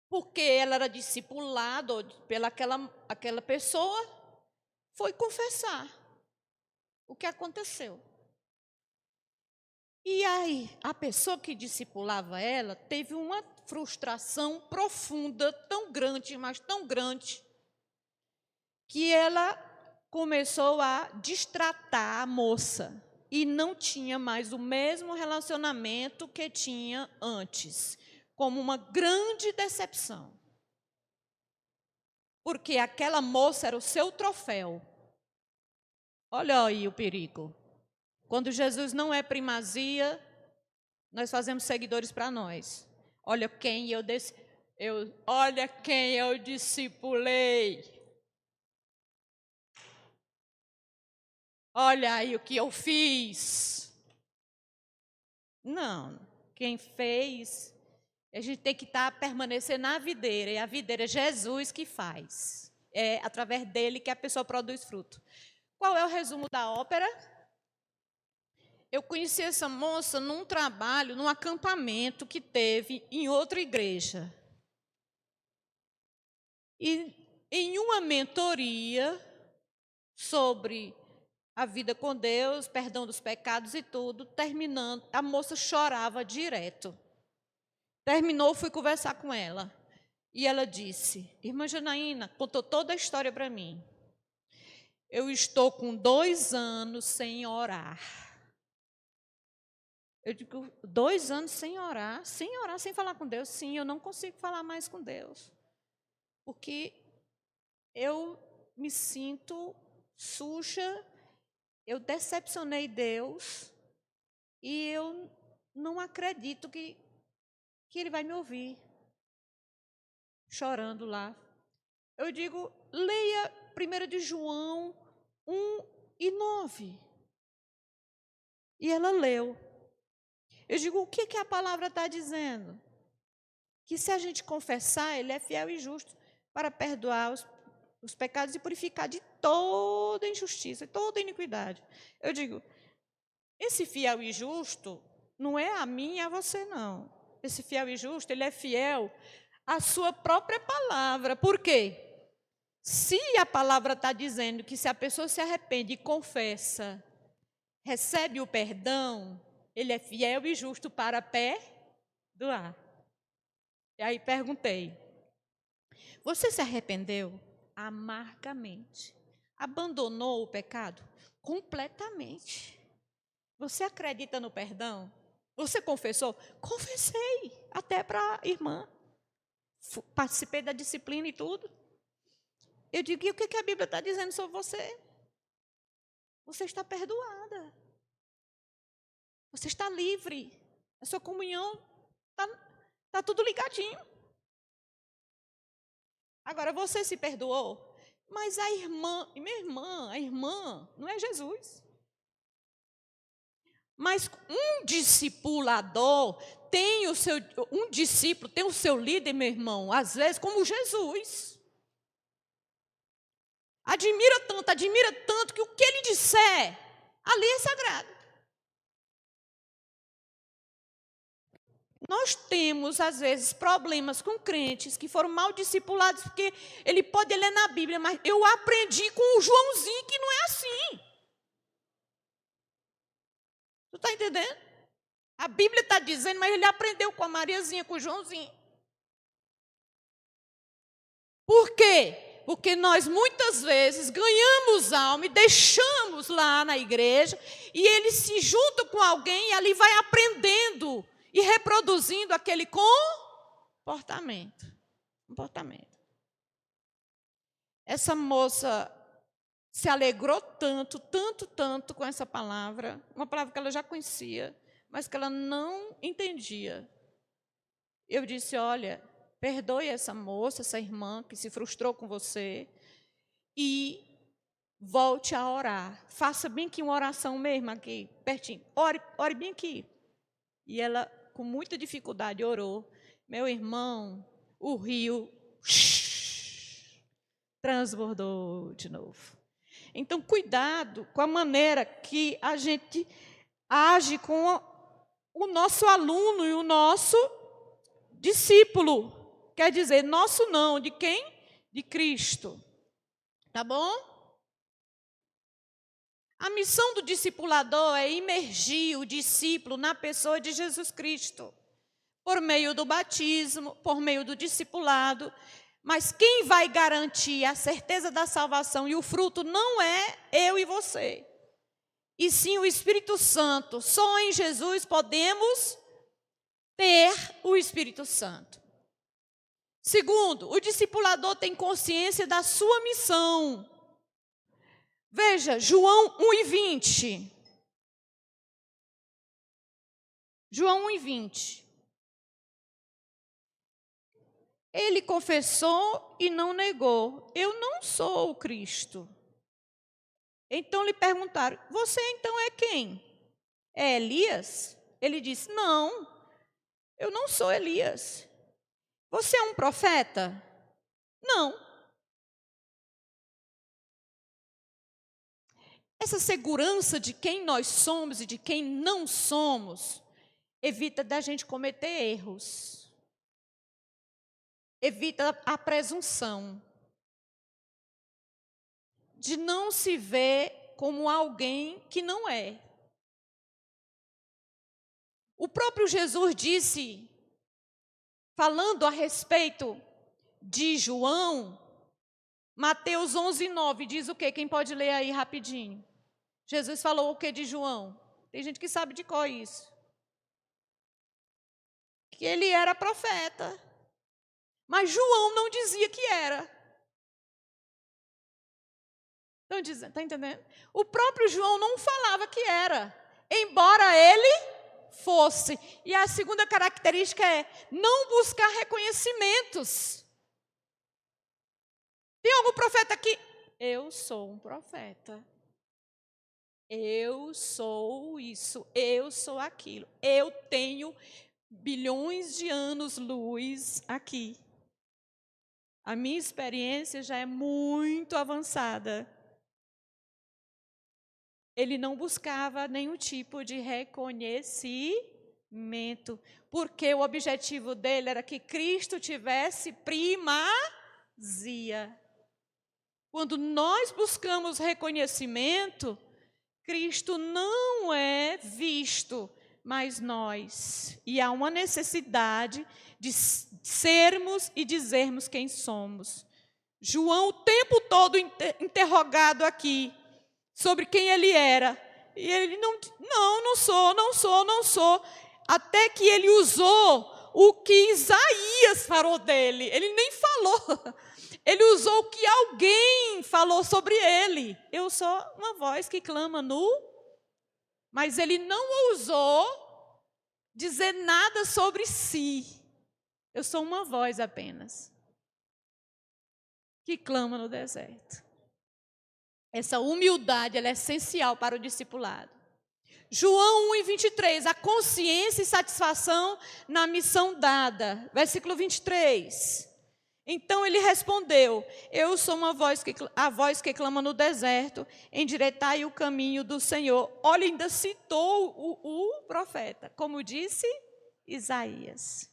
porque ela era discipulada pela aquela pessoa, foi confessar o que aconteceu. E aí, a pessoa que discipulava ela teve uma frustração profunda, tão grande, mas tão grande, que ela começou a destratar a moça e não tinha mais o mesmo relacionamento que tinha antes, como uma grande decepção. Porque aquela moça era o seu troféu. Olha aí o perigo. Quando Jesus não é primazia, nós fazemos seguidores para nós. Olha quem eu discipulei. Olha aí o que eu fiz. Não, quem fez, a gente tem que permanecer na videira, e a videira é Jesus que faz. É através dele que a pessoa produz fruto. Qual é o resumo da ópera? Eu conheci essa moça num trabalho, num acampamento que teve em outra igreja. E em uma mentoria sobre a vida com Deus, perdão dos pecados e tudo, terminando, a moça chorava direto. Terminou, fui conversar com ela. E ela disse, irmã Janaína, contou toda a história para mim. Eu estou com 2 anos sem orar. Eu digo, 2 anos sem orar, sem falar com Deus? Sim, eu não consigo falar mais com Deus. Porque eu me sinto suja, eu decepcionei Deus e eu não acredito que Ele vai me ouvir. Chorando lá. Eu digo, leia 1 de João 1:9. E ela leu. Eu digo, o que a palavra está dizendo? Que se a gente confessar, Ele é fiel e justo para perdoar os pecados e purificar de toda injustiça, toda iniquidade. Eu digo, esse fiel e justo não é a mim e a você, não. Esse fiel e justo, ele é fiel à sua própria palavra. Por quê? Se a palavra está dizendo que se a pessoa se arrepende e confessa, recebe o perdão, ele é fiel e justo para perdoar. E aí perguntei, você se arrependeu? Amargamente. Abandonou o pecado? Completamente. Você acredita no perdão? Você confessou? Confessei, até para a irmã. Participei da disciplina e tudo. Eu digo, e o que a Bíblia está dizendo sobre você? Você está perdoada. Você está livre. A sua comunhão está tudo ligadinho. Agora, você se perdoou? Mas a irmã não é Jesus. Mas um discipulador um discípulo tem o seu líder, meu irmão, às vezes como Jesus. Admira tanto que o que ele disser, ali é sagrado. Nós temos, às vezes, problemas com crentes que foram mal discipulados, porque ele pode ler na Bíblia, mas eu aprendi com o Joãozinho que não é assim. Tu está entendendo? A Bíblia está dizendo, mas ele aprendeu com a Mariazinha, com o Joãozinho. Por quê? Porque nós muitas vezes ganhamos alma e deixamos lá na igreja e ele se junta com alguém e ali vai aprendendo e reproduzindo aquele comportamento. Essa moça se alegrou tanto, tanto, tanto com essa palavra, uma palavra que ela já conhecia, mas que ela não entendia. Eu disse, olha, perdoe essa moça, essa irmã que se frustrou com você e volte a orar. Faça bem aqui uma oração mesmo, aqui, pertinho. Ore bem aqui. E ela, com muita dificuldade, orou. Meu irmão, o rio transbordou de novo. Então, cuidado com a maneira que a gente age com o nosso aluno e o nosso discípulo. Quer dizer, nosso não, de quem? De Cristo. Tá bom? A missão do discipulador é imergir o discípulo na pessoa de Jesus Cristo, por meio do batismo, por meio do discipulado. Mas quem vai garantir a certeza da salvação e o fruto não é eu e você, e sim o Espírito Santo. Só em Jesus podemos ter o Espírito Santo. Segundo, o discipulador tem consciência da sua missão. Veja, João 1:20. João 1:20. Ele confessou e não negou. Eu não sou o Cristo. Então lhe perguntaram, você então é quem? É Elias? Ele disse, não, eu não sou Elias. Você é um profeta? Não. Essa segurança de quem nós somos e de quem não somos evita da gente cometer erros. Evita a presunção de não se ver como alguém que não é. O próprio Jesus disse, falando a respeito de João, Mateus 11:9, diz o quê? Quem pode ler aí rapidinho? Jesus falou o que de João? Tem gente que sabe de cor isso. Que ele era profeta. Mas João não dizia que era. Está entendendo? O próprio João não falava que era, embora ele fosse. E a segunda característica é não buscar reconhecimentos. Tem algum profeta aqui? Eu sou um profeta. Eu sou isso, eu sou aquilo. Eu tenho bilhões de anos-luz aqui. A minha experiência já é muito avançada. Ele não buscava nenhum tipo de reconhecimento, porque o objetivo dele era que Cristo tivesse primazia. Quando nós buscamos reconhecimento, Cristo não é visto, mas nós. E há uma necessidade de sermos e dizermos quem somos. João o tempo todo interrogado aqui sobre quem ele era. E ele não sou. Até que ele usou o que Isaías falou dele. Ele nem falou. Ele usou o que alguém falou sobre ele. Eu sou uma voz que clama nu. Mas ele não ousou dizer nada sobre si. Eu sou uma voz apenas que clama no deserto. Essa humildade ela é essencial para o discipulado. João 1:23, a consciência e satisfação na missão dada. Versículo 23. Então ele respondeu, eu sou a voz que clama no deserto, endireitai o caminho do Senhor. Olha, ainda citou o profeta, como disse Isaías.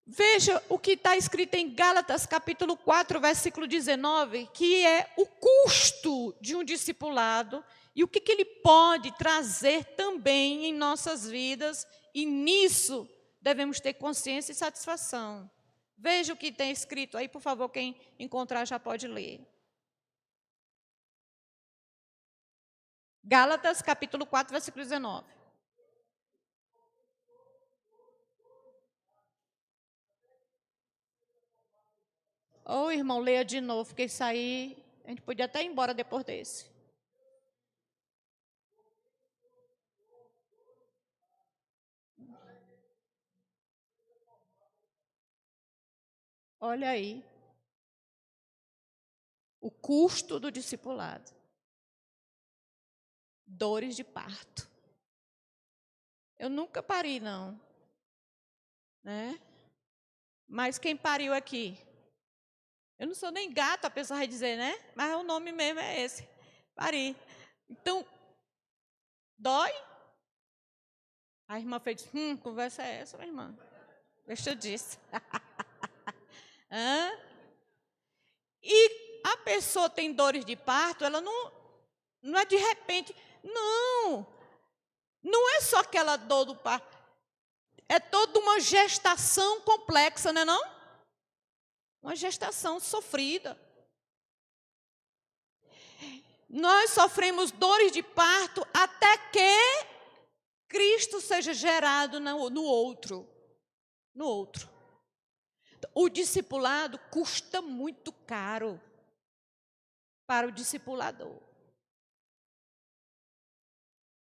Veja o que está escrito em Gálatas, capítulo 4, versículo 19, que é o custo de um discipulado e o que ele pode trazer também em nossas vidas, e nisso devemos ter consciência e satisfação. Veja o que tem escrito aí, por favor, quem encontrar já pode ler. Gálatas, capítulo 4, versículo 19. Ô, irmão, leia de novo, porque isso aí A gente podia até ir embora depois desse. Olha aí. O custo do discipulado. Dores de parto. Eu nunca pari, não. Né? Mas quem pariu aqui? Eu não sou nem gata, a pessoa vai dizer, né? Mas o nome mesmo é esse. Pari. Então, dói? A irmã fez, conversa é essa, minha irmã? Deixa eu disso. E a pessoa tem dores de parto, ela não é de repente. Não é só aquela dor do parto. É toda uma gestação complexa, não é não? Uma gestação sofrida. Nós sofremos dores de parto até que Cristo seja gerado no outro. No outro. O discipulado custa muito caro para o discipulador.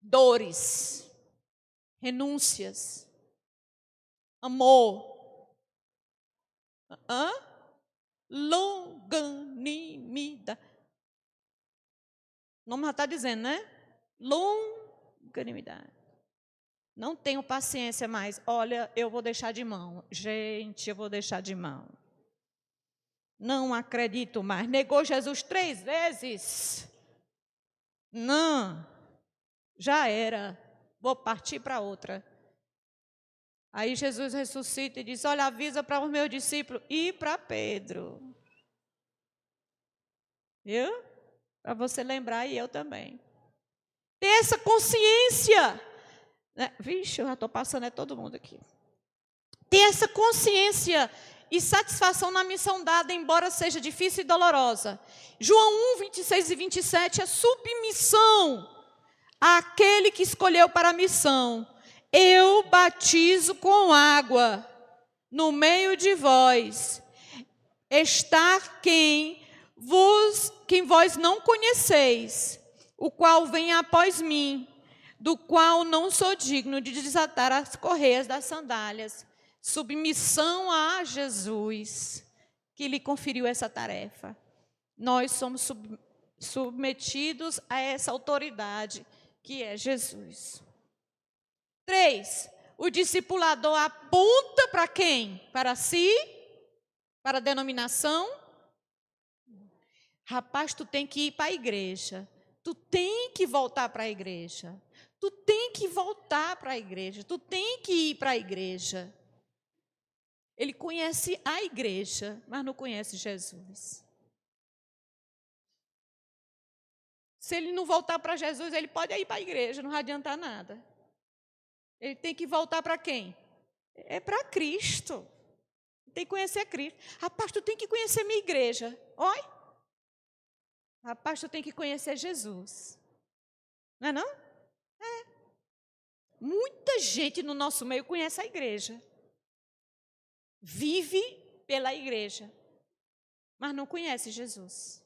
Dores, renúncias, amor, longanimidade. O nome já está dizendo, né? Longanimidade. Não tenho paciência mais. Olha, eu vou deixar de mão. Gente, eu vou deixar de mão. Não acredito mais. Negou Jesus 3 vezes. Não. Já era. Vou partir para outra. Aí Jesus ressuscita e diz, olha, avisa para os meus discípulos e para Pedro. Viu? Para você lembrar e eu também. Ter essa consciência. Vixe, eu já estou passando todo mundo aqui. Ter essa consciência e satisfação na missão dada, embora seja difícil e dolorosa. João 1, 26 e 27 é submissão àquele que escolheu para a missão. Eu batizo com água no meio de vós. Está quem vós não conheceis, o qual vem após mim, do qual não sou digno de desatar as correias das sandálias. Submissão a Jesus, que lhe conferiu essa tarefa. Nós somos submetidos a essa autoridade, que é Jesus. 3. O discipulador aponta para quem? Para si? Para a denominação? Rapaz, tu tem que ir para a igreja. Tu tem que voltar para a igreja. Tu tem que voltar para a igreja. Tu tem que ir para a igreja. Ele conhece a igreja, mas não conhece Jesus. Se ele não voltar para Jesus, ele pode ir para a igreja, não vai adiantar nada. Ele tem que voltar para quem? É para Cristo. Tem que conhecer Cristo. Rapaz, tu tem que conhecer minha igreja. Oi? Rapaz, tu tem que conhecer Jesus. Não é não? É. Muita gente no nosso meio conhece a igreja. Vive pela igreja. Mas não conhece Jesus.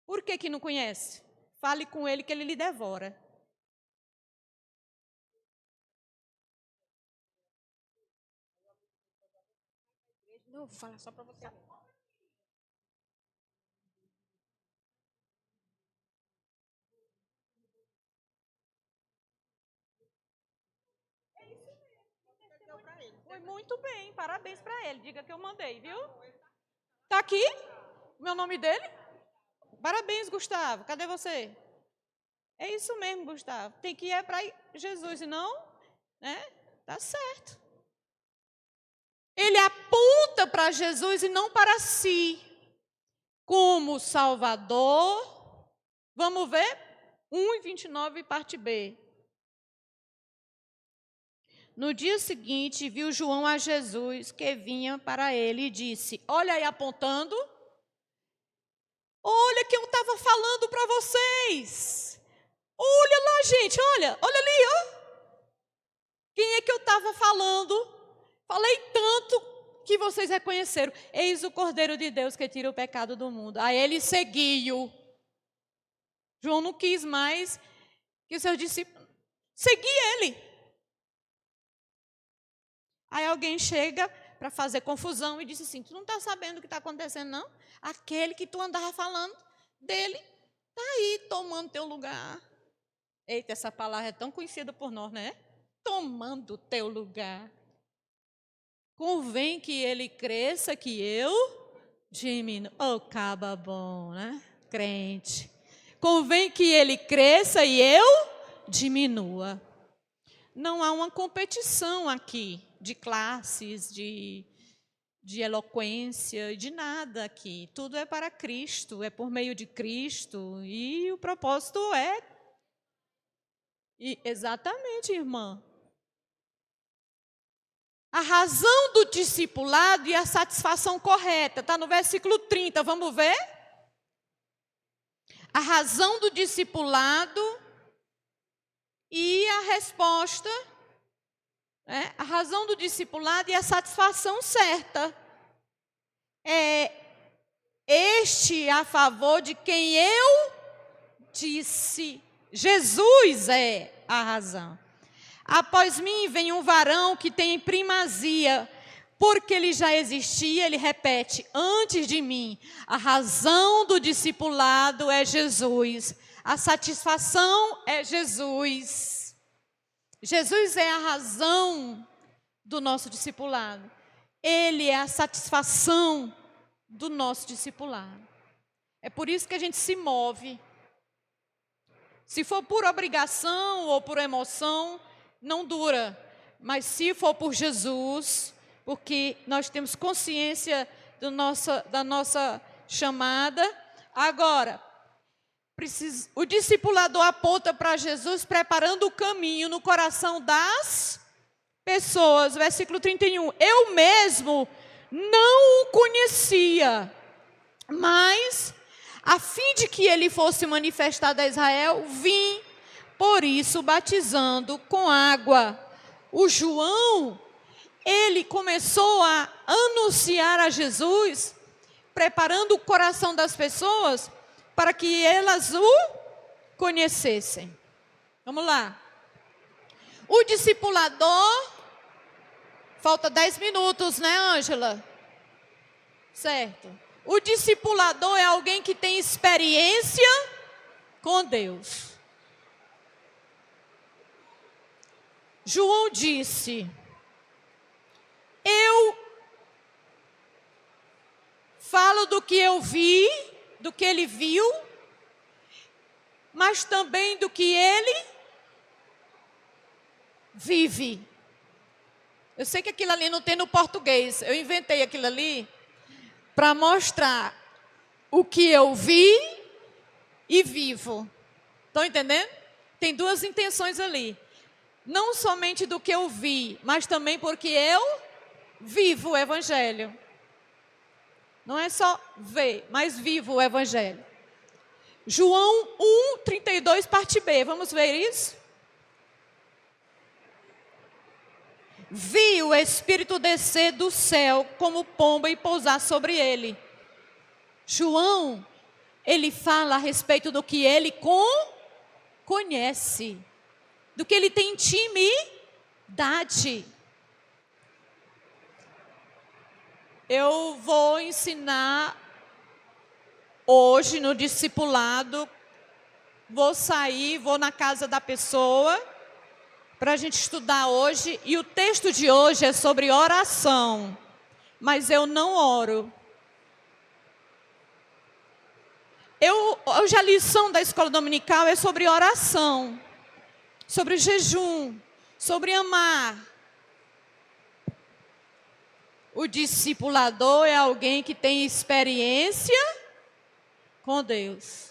Por que não conhece? Fale com ele que ele lhe devora. Não, vou falar só para você. Foi muito bem, parabéns para ele. Diga que eu mandei, viu? Tá aqui? Meu nome dele? Parabéns, Gustavo. Cadê você? É isso mesmo, Gustavo. Tem que ir para Jesus, e não, né? Tá certo. Ele aponta para Jesus e não para si, como Salvador. Vamos ver? 1:29, parte B. No dia seguinte, viu João a Jesus, que vinha para ele, e disse, olha aí apontando, olha que eu estava falando para vocês. Olha lá, gente, olha ali, ó. Quem é que eu estava falando? Falei tanto, que vocês reconheceram. Eis o Cordeiro de Deus que tira o pecado do mundo. Aí ele seguiu. João não quis mais que os seus discípulos seguiam ele. Aí alguém chega para fazer confusão e disse assim, tu não está sabendo o que está acontecendo, não? Aquele que tu andava falando dele está aí tomando teu lugar. Eita, essa palavra é tão conhecida por nós, né? Tomando teu lugar. Convém que ele cresça, que eu diminua. Oh, caba bom, né? Crente. Convém que ele cresça e eu diminua. Não há uma competição aqui de classes, de eloquência, de nada aqui. Tudo é para Cristo, é por meio de Cristo. E o propósito é... exatamente, irmã. A razão do discipulado e a satisfação correta. Está no versículo 30, vamos ver? A razão do discipulado e a resposta, a razão do discipulado e a satisfação certa. É este a favor de quem eu disse. Jesus é a razão. Após mim vem um varão que tem primazia, porque ele já existia, ele repete, antes de mim. A razão do discipulado é Jesus. A satisfação é Jesus. Jesus é a razão do nosso discipulado. Ele é a satisfação do nosso discipulado. É por isso que a gente se move. Se for por obrigação ou por emoção, não dura. Mas se for por Jesus, porque nós temos consciência da nossa chamada. Agora, o discipulador aponta para Jesus, preparando o caminho no coração das pessoas. Versículo 31. Eu mesmo não o conhecia, mas a fim de que ele fosse manifestado a Israel, vim, por isso, batizando com água. O João, ele começou a anunciar a Jesus, preparando o coração das pessoas para que elas o conhecessem. Vamos lá. O discipulador, falta 10 minutos, né, Ângela? Certo. O discipulador é alguém que tem experiência com Deus. João disse, eu falo do que eu vi, do que ele viu, mas também do que ele vive. Eu sei que aquilo ali não tem no português, eu inventei aquilo ali para mostrar o que eu vi e vivo. Estão entendendo? Tem duas intenções ali. Não somente do que eu vi, mas também porque eu vivo o Evangelho. Não é só ver, mas vivo o Evangelho. João 1:32, parte B. Vamos ver isso? Vi o Espírito descer do céu como pomba e pousar sobre ele. João, ele fala a respeito do que ele conhece, do que ele tem intimidade. Eu vou ensinar hoje no discipulado, vou sair, vou na casa da pessoa, para a gente estudar hoje, e o texto de hoje é sobre oração, mas eu não oro. Hoje a lição da escola dominical é sobre oração, sobre jejum, sobre amar. O discipulador é alguém que tem experiência com Deus.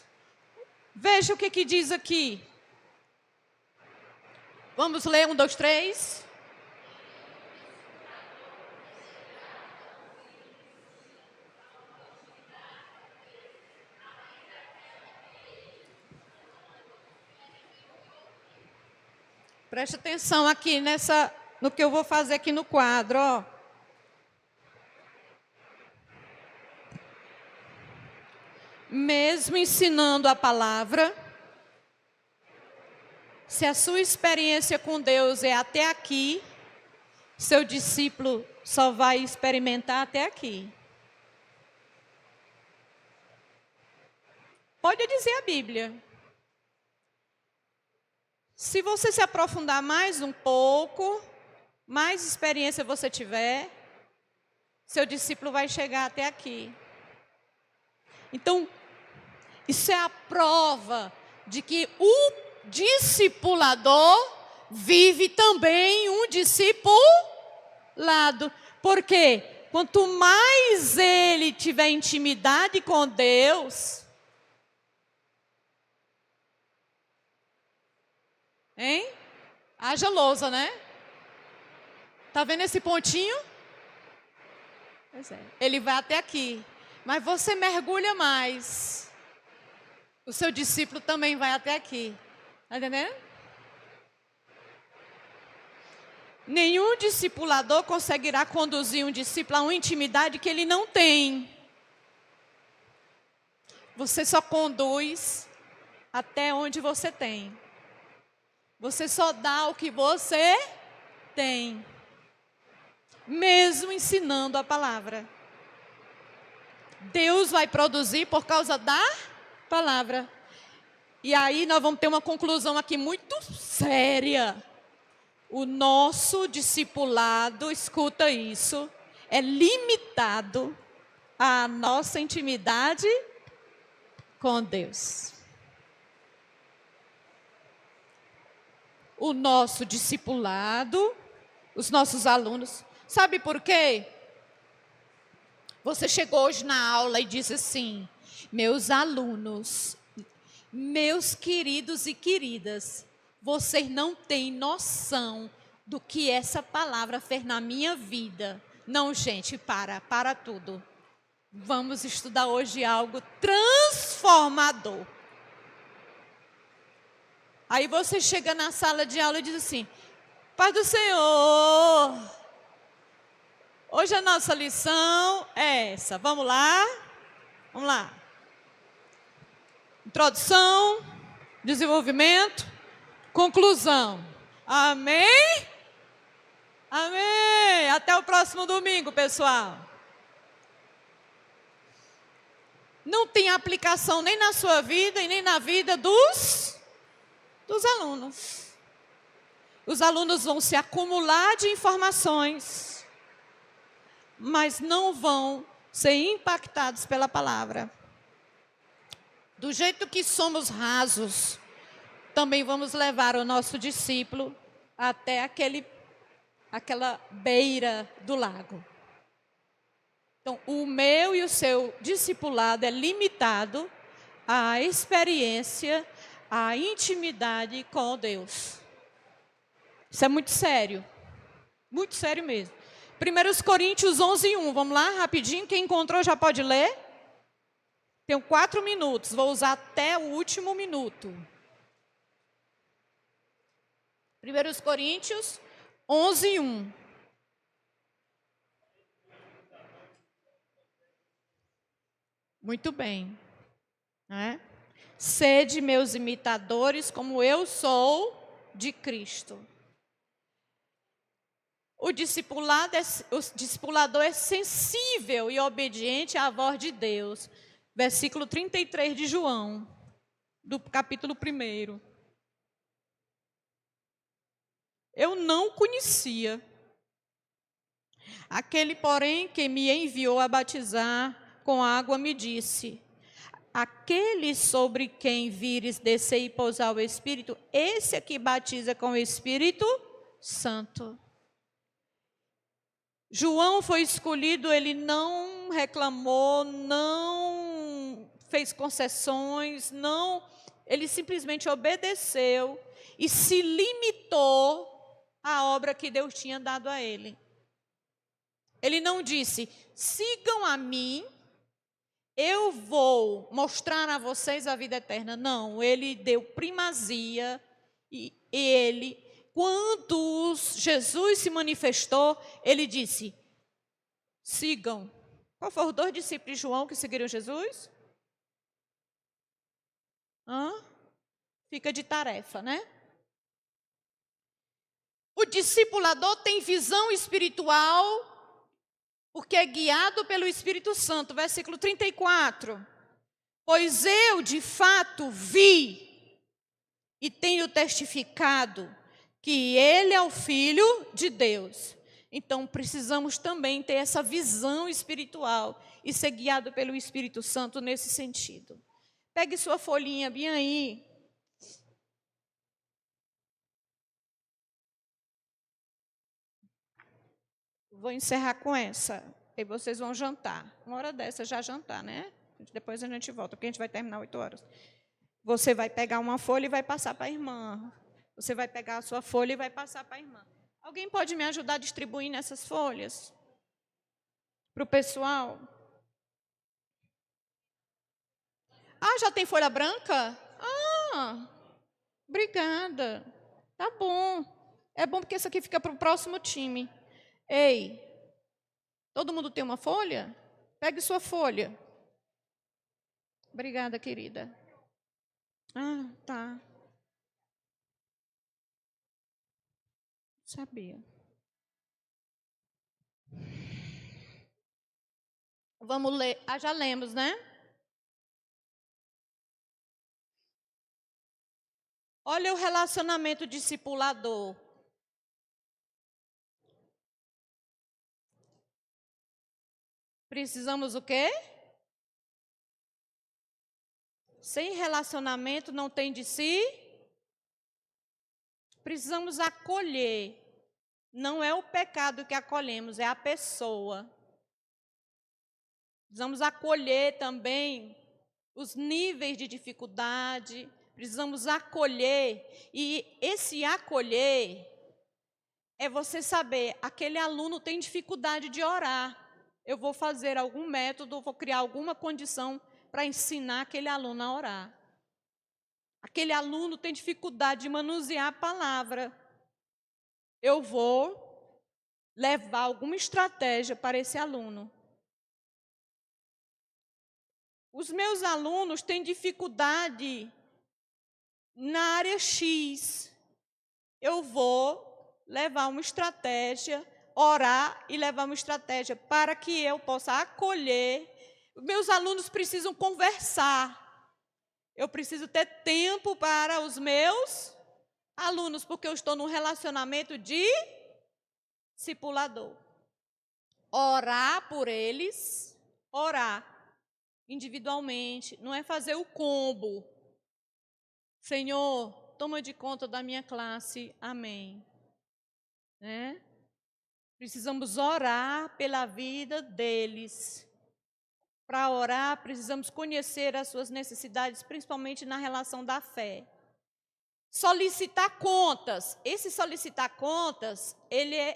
Veja o que diz aqui. Vamos ler 1, 2, 3. Preste atenção aqui no que eu vou fazer aqui no quadro, ó. mesmo ensinando a palavra, se a sua experiência com Deus é até aqui, seu discípulo só vai experimentar até aqui. Pode dizer a Bíblia. Se você se aprofundar mais um pouco, mais experiência você tiver, seu discípulo vai chegar até aqui. Então, isso é a prova de que o discipulador vive também um discipulado. Por quê? Quanto mais ele tiver intimidade com Deus, hein? Haja lousa, né? Tá vendo esse pontinho? Pois é. Ele vai até aqui. Mas você mergulha mais. O seu discípulo também vai até aqui. Tá entendendo? Nenhum discipulador conseguirá conduzir um discípulo a uma intimidade que ele não tem. Você só conduz até onde você tem. Você só dá o que você tem. Mesmo ensinando a palavra. Deus vai produzir por causa da palavra. E aí nós vamos ter uma conclusão aqui muito séria. O nosso discipulado, escuta isso, é limitado à nossa intimidade com Deus. O nosso discipulado, os nossos alunos, sabe por quê? Você chegou hoje na aula e disse assim: meus alunos, meus queridos e queridas, vocês não têm noção do que essa palavra fez na minha vida. Não, gente, para tudo. Vamos estudar hoje algo transformador. Aí você chega na sala de aula e diz assim: Paz do Senhor, hoje a nossa lição é essa. Vamos lá? Vamos lá. Introdução, desenvolvimento, conclusão. Amém? Amém. Até o próximo domingo, pessoal. Não tem aplicação nem na sua vida e nem na vida dos alunos. Os alunos vão se acumular de informações, mas não vão ser impactados pela palavra. Do jeito que somos rasos, também vamos levar o nosso discípulo até aquela beira do lago. Então, o meu e o seu discipulado é limitado à experiência, à intimidade com Deus. Isso é muito sério mesmo. 1 Coríntios 11:1, vamos lá, rapidinho, quem encontrou já pode ler. Tenho 4 minutos, vou usar até o último minuto. 1 Coríntios 11:1. Muito bem. Né? Sede meus imitadores, como eu sou de Cristo. O discipulador é sensível e obediente à voz de Deus. Versículo 33 de João, do capítulo 1. Eu não conhecia. Aquele, porém, que me enviou a batizar com água, me disse: aquele sobre quem vires descer e pousar o Espírito, esse é que batiza com o Espírito Santo. João foi escolhido, ele não reclamou, não fez concessões, ele simplesmente obedeceu e se limitou à obra que Deus tinha dado a ele. Ele não disse: sigam a mim, eu vou mostrar a vocês a vida eterna. Não, ele deu primazia e ele, quando Jesus se manifestou, ele disse: sigam. Qual foram os 2 discípulos de João que seguiram Jesus? Fica de tarefa, né? O discipulador tem visão espiritual porque é guiado pelo Espírito Santo. Versículo 34. Pois eu, de fato, vi e tenho testificado que ele é o Filho de Deus. Então, precisamos também ter essa visão espiritual e ser guiado pelo Espírito Santo nesse sentido. Pegue sua folhinha bem aí. Vou encerrar com essa. E vocês vão jantar. Uma hora dessa já jantar, né? Depois a gente volta, porque a gente vai terminar 8 horas. Você vai pegar uma folha e vai passar para a irmã. Você vai pegar a sua folha e vai passar para a irmã. Alguém pode me ajudar distribuindo essas folhas? Para o pessoal? Já tem folha branca? Obrigada. Tá bom. É bom porque isso aqui fica para o próximo time. Ei, todo mundo tem uma folha? Pegue sua folha. Obrigada, querida. Tá. Sabia. Vamos ler. Já lemos, né? Olha o relacionamento discipulador. Precisamos o quê? Sem relacionamento não tem de si. Precisamos acolher. Não é o pecado que acolhemos, é a pessoa. Precisamos acolher também os níveis de dificuldade. Precisamos acolher. E esse acolher é você saber, aquele aluno tem dificuldade de orar. Eu vou fazer algum método, vou criar alguma condição para ensinar aquele aluno a orar. Aquele aluno tem dificuldade de manusear a palavra. Eu vou levar alguma estratégia para esse aluno. Os meus alunos têm dificuldade na área X. Eu vou levar uma estratégia, orar e levar uma estratégia para que eu possa acolher. Meus alunos precisam conversar. Eu preciso ter tempo para os meus alunos, porque eu estou num relacionamento de discipulador. Orar por eles, orar individualmente, não é fazer o combo. Senhor, toma de conta da minha classe, amém. Né? Precisamos orar pela vida deles. Para orar, precisamos conhecer as suas necessidades, principalmente na relação da fé. Solicitar contas. Esse solicitar contas, ele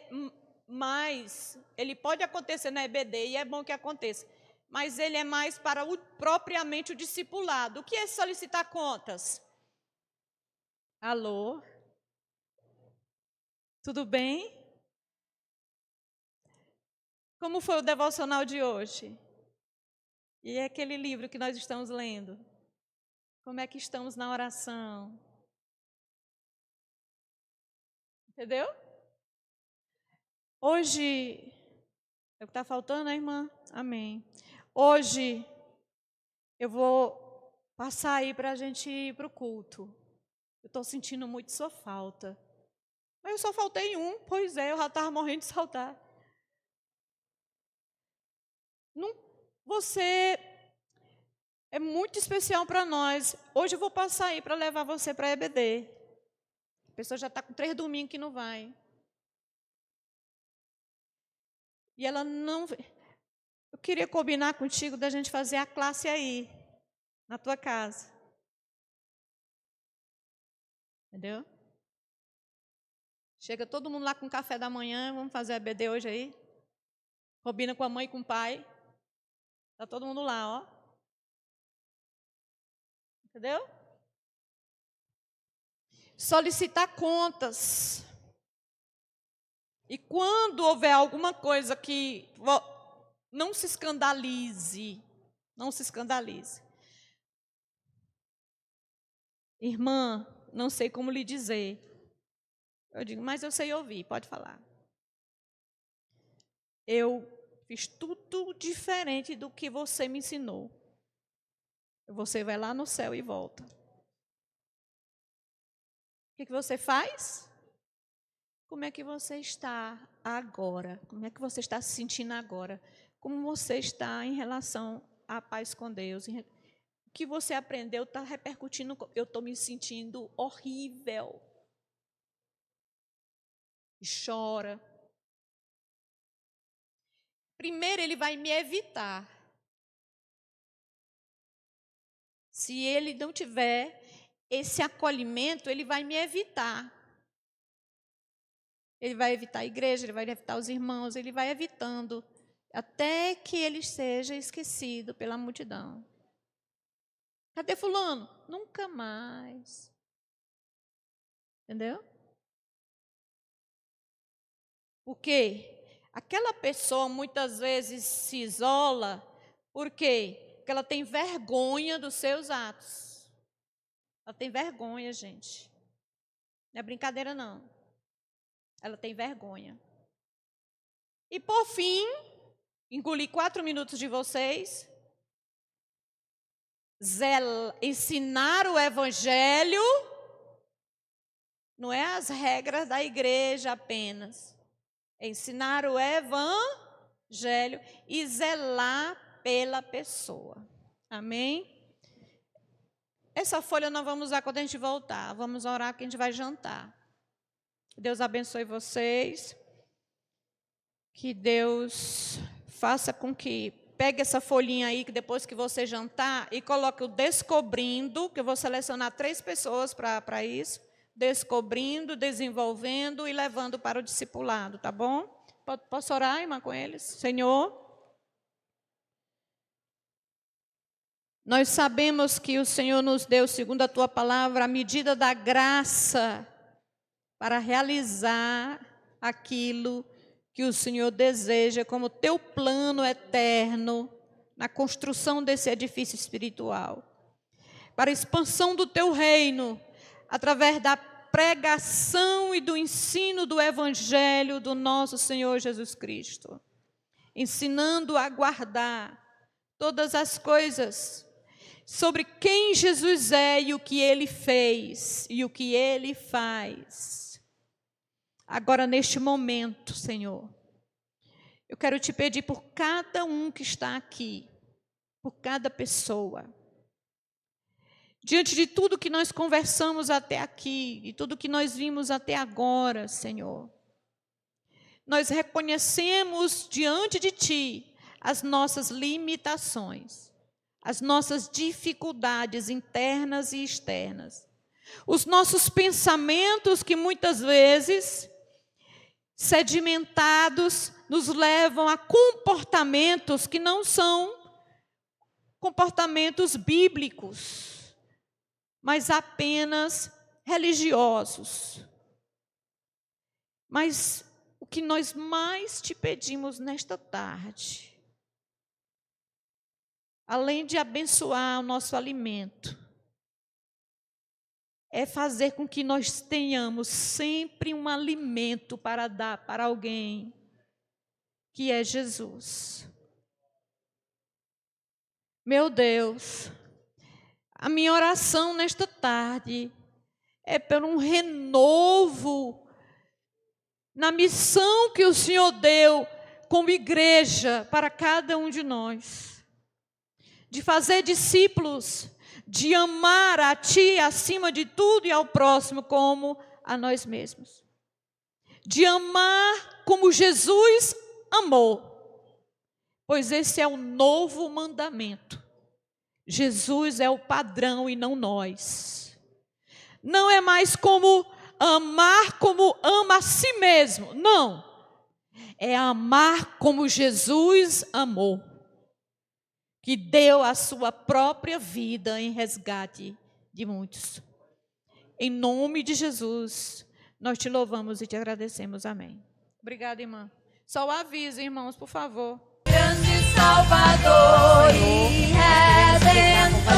pode acontecer na EBD, e é bom que aconteça, mas ele é mais para propriamente o discipulado. O que é solicitar contas? Alô? Tudo bem? Como foi o devocional de hoje? E é aquele livro que nós estamos lendo? Como é que estamos na oração? Entendeu? Hoje, é o que está faltando, né, irmã? Amém. Hoje, eu vou passar aí para a gente ir para o culto. Eu estou sentindo muito sua falta. Mas eu só faltei um, pois é, eu já estava morrendo de saudade. Você é muito especial para nós. Hoje eu vou passar aí para levar você para a EBD. A pessoa já está com 3 domingos que não vai. E ela não... Eu queria combinar contigo da gente fazer a classe aí, na tua casa. Entendeu? Chega todo mundo lá com café da manhã, vamos fazer a EBD hoje aí. Combina com a mãe e com o pai. Está todo mundo lá, ó. Entendeu? Solicitar contas. E quando houver alguma coisa que... Não se escandalize. Não se escandalize. Irmã, não sei como lhe dizer. Eu digo, mas eu sei ouvir, pode falar. Eu fiz tudo diferente do que você me ensinou. Você vai lá no céu e volta. O que você faz? Como é que você está agora? Como é que você está se sentindo agora? Como você está em relação à paz com Deus? O que você aprendeu está repercutindo. Eu estou me sentindo horrível. E chora. Primeiro, ele vai me evitar. Se ele não tiver esse acolhimento, ele vai me evitar. Ele vai evitar a igreja, ele vai evitar os irmãos, ele vai evitando, até que ele seja esquecido pela multidão. Cadê fulano? Nunca mais. Entendeu? Por quê? Aquela pessoa muitas vezes se isola, por quê? Porque ela tem vergonha dos seus atos. Ela tem vergonha, gente. Não é brincadeira, não. Ela tem vergonha. E por fim, engoli 4 minutos de vocês. Ensinar o evangelho não é as regras da igreja apenas. É ensinar o evangelho e zelar pela pessoa. Amém? Essa folha nós vamos usar quando a gente voltar. Vamos orar que a gente vai jantar. Deus abençoe vocês. Que Deus faça com que pegue essa folhinha aí, que depois que você jantar, e coloque o descobrindo, que eu vou selecionar 3 pessoas para isso. Descobrindo, desenvolvendo e levando para o discipulado, tá bom? Posso orar, irmã, com eles? Senhor, nós sabemos que o Senhor nos deu, segundo a Tua palavra, a medida da graça para realizar aquilo que o Senhor deseja como Teu plano eterno na construção desse edifício espiritual. Para a expansão do Teu reino, através da pregação e do ensino do Evangelho do nosso Senhor Jesus Cristo. Ensinando a guardar todas as coisas sobre quem Jesus é e o que Ele fez e o que Ele faz. Agora, neste momento, Senhor, eu quero te pedir por cada um que está aqui, por cada pessoa. Diante de tudo que nós conversamos até aqui, e tudo que nós vimos até agora, Senhor, nós reconhecemos diante de Ti as nossas limitações, as nossas dificuldades internas e externas, os nossos pensamentos que muitas vezes, sedimentados, nos levam a comportamentos que não são comportamentos bíblicos, mas apenas religiosos. Mas o que nós mais te pedimos nesta tarde, além de abençoar o nosso alimento, é fazer com que nós tenhamos sempre um alimento para dar para alguém, que é Jesus. Meu Deus, a minha oração nesta tarde é por um renovo na missão que o Senhor deu como igreja para cada um de nós. De fazer discípulos, de amar a Ti acima de tudo e ao próximo como a nós mesmos. De amar como Jesus amou, pois esse é o novo mandamento. Jesus é o padrão e não nós. Não é mais como amar como ama a si mesmo. Não. É amar como Jesus amou. Que deu a sua própria vida em resgate de muitos. Em nome de Jesus, nós te louvamos e te agradecemos. Amém. Obrigada, irmã. Só o aviso, irmãos, por favor. Grande Salvador e Redentor.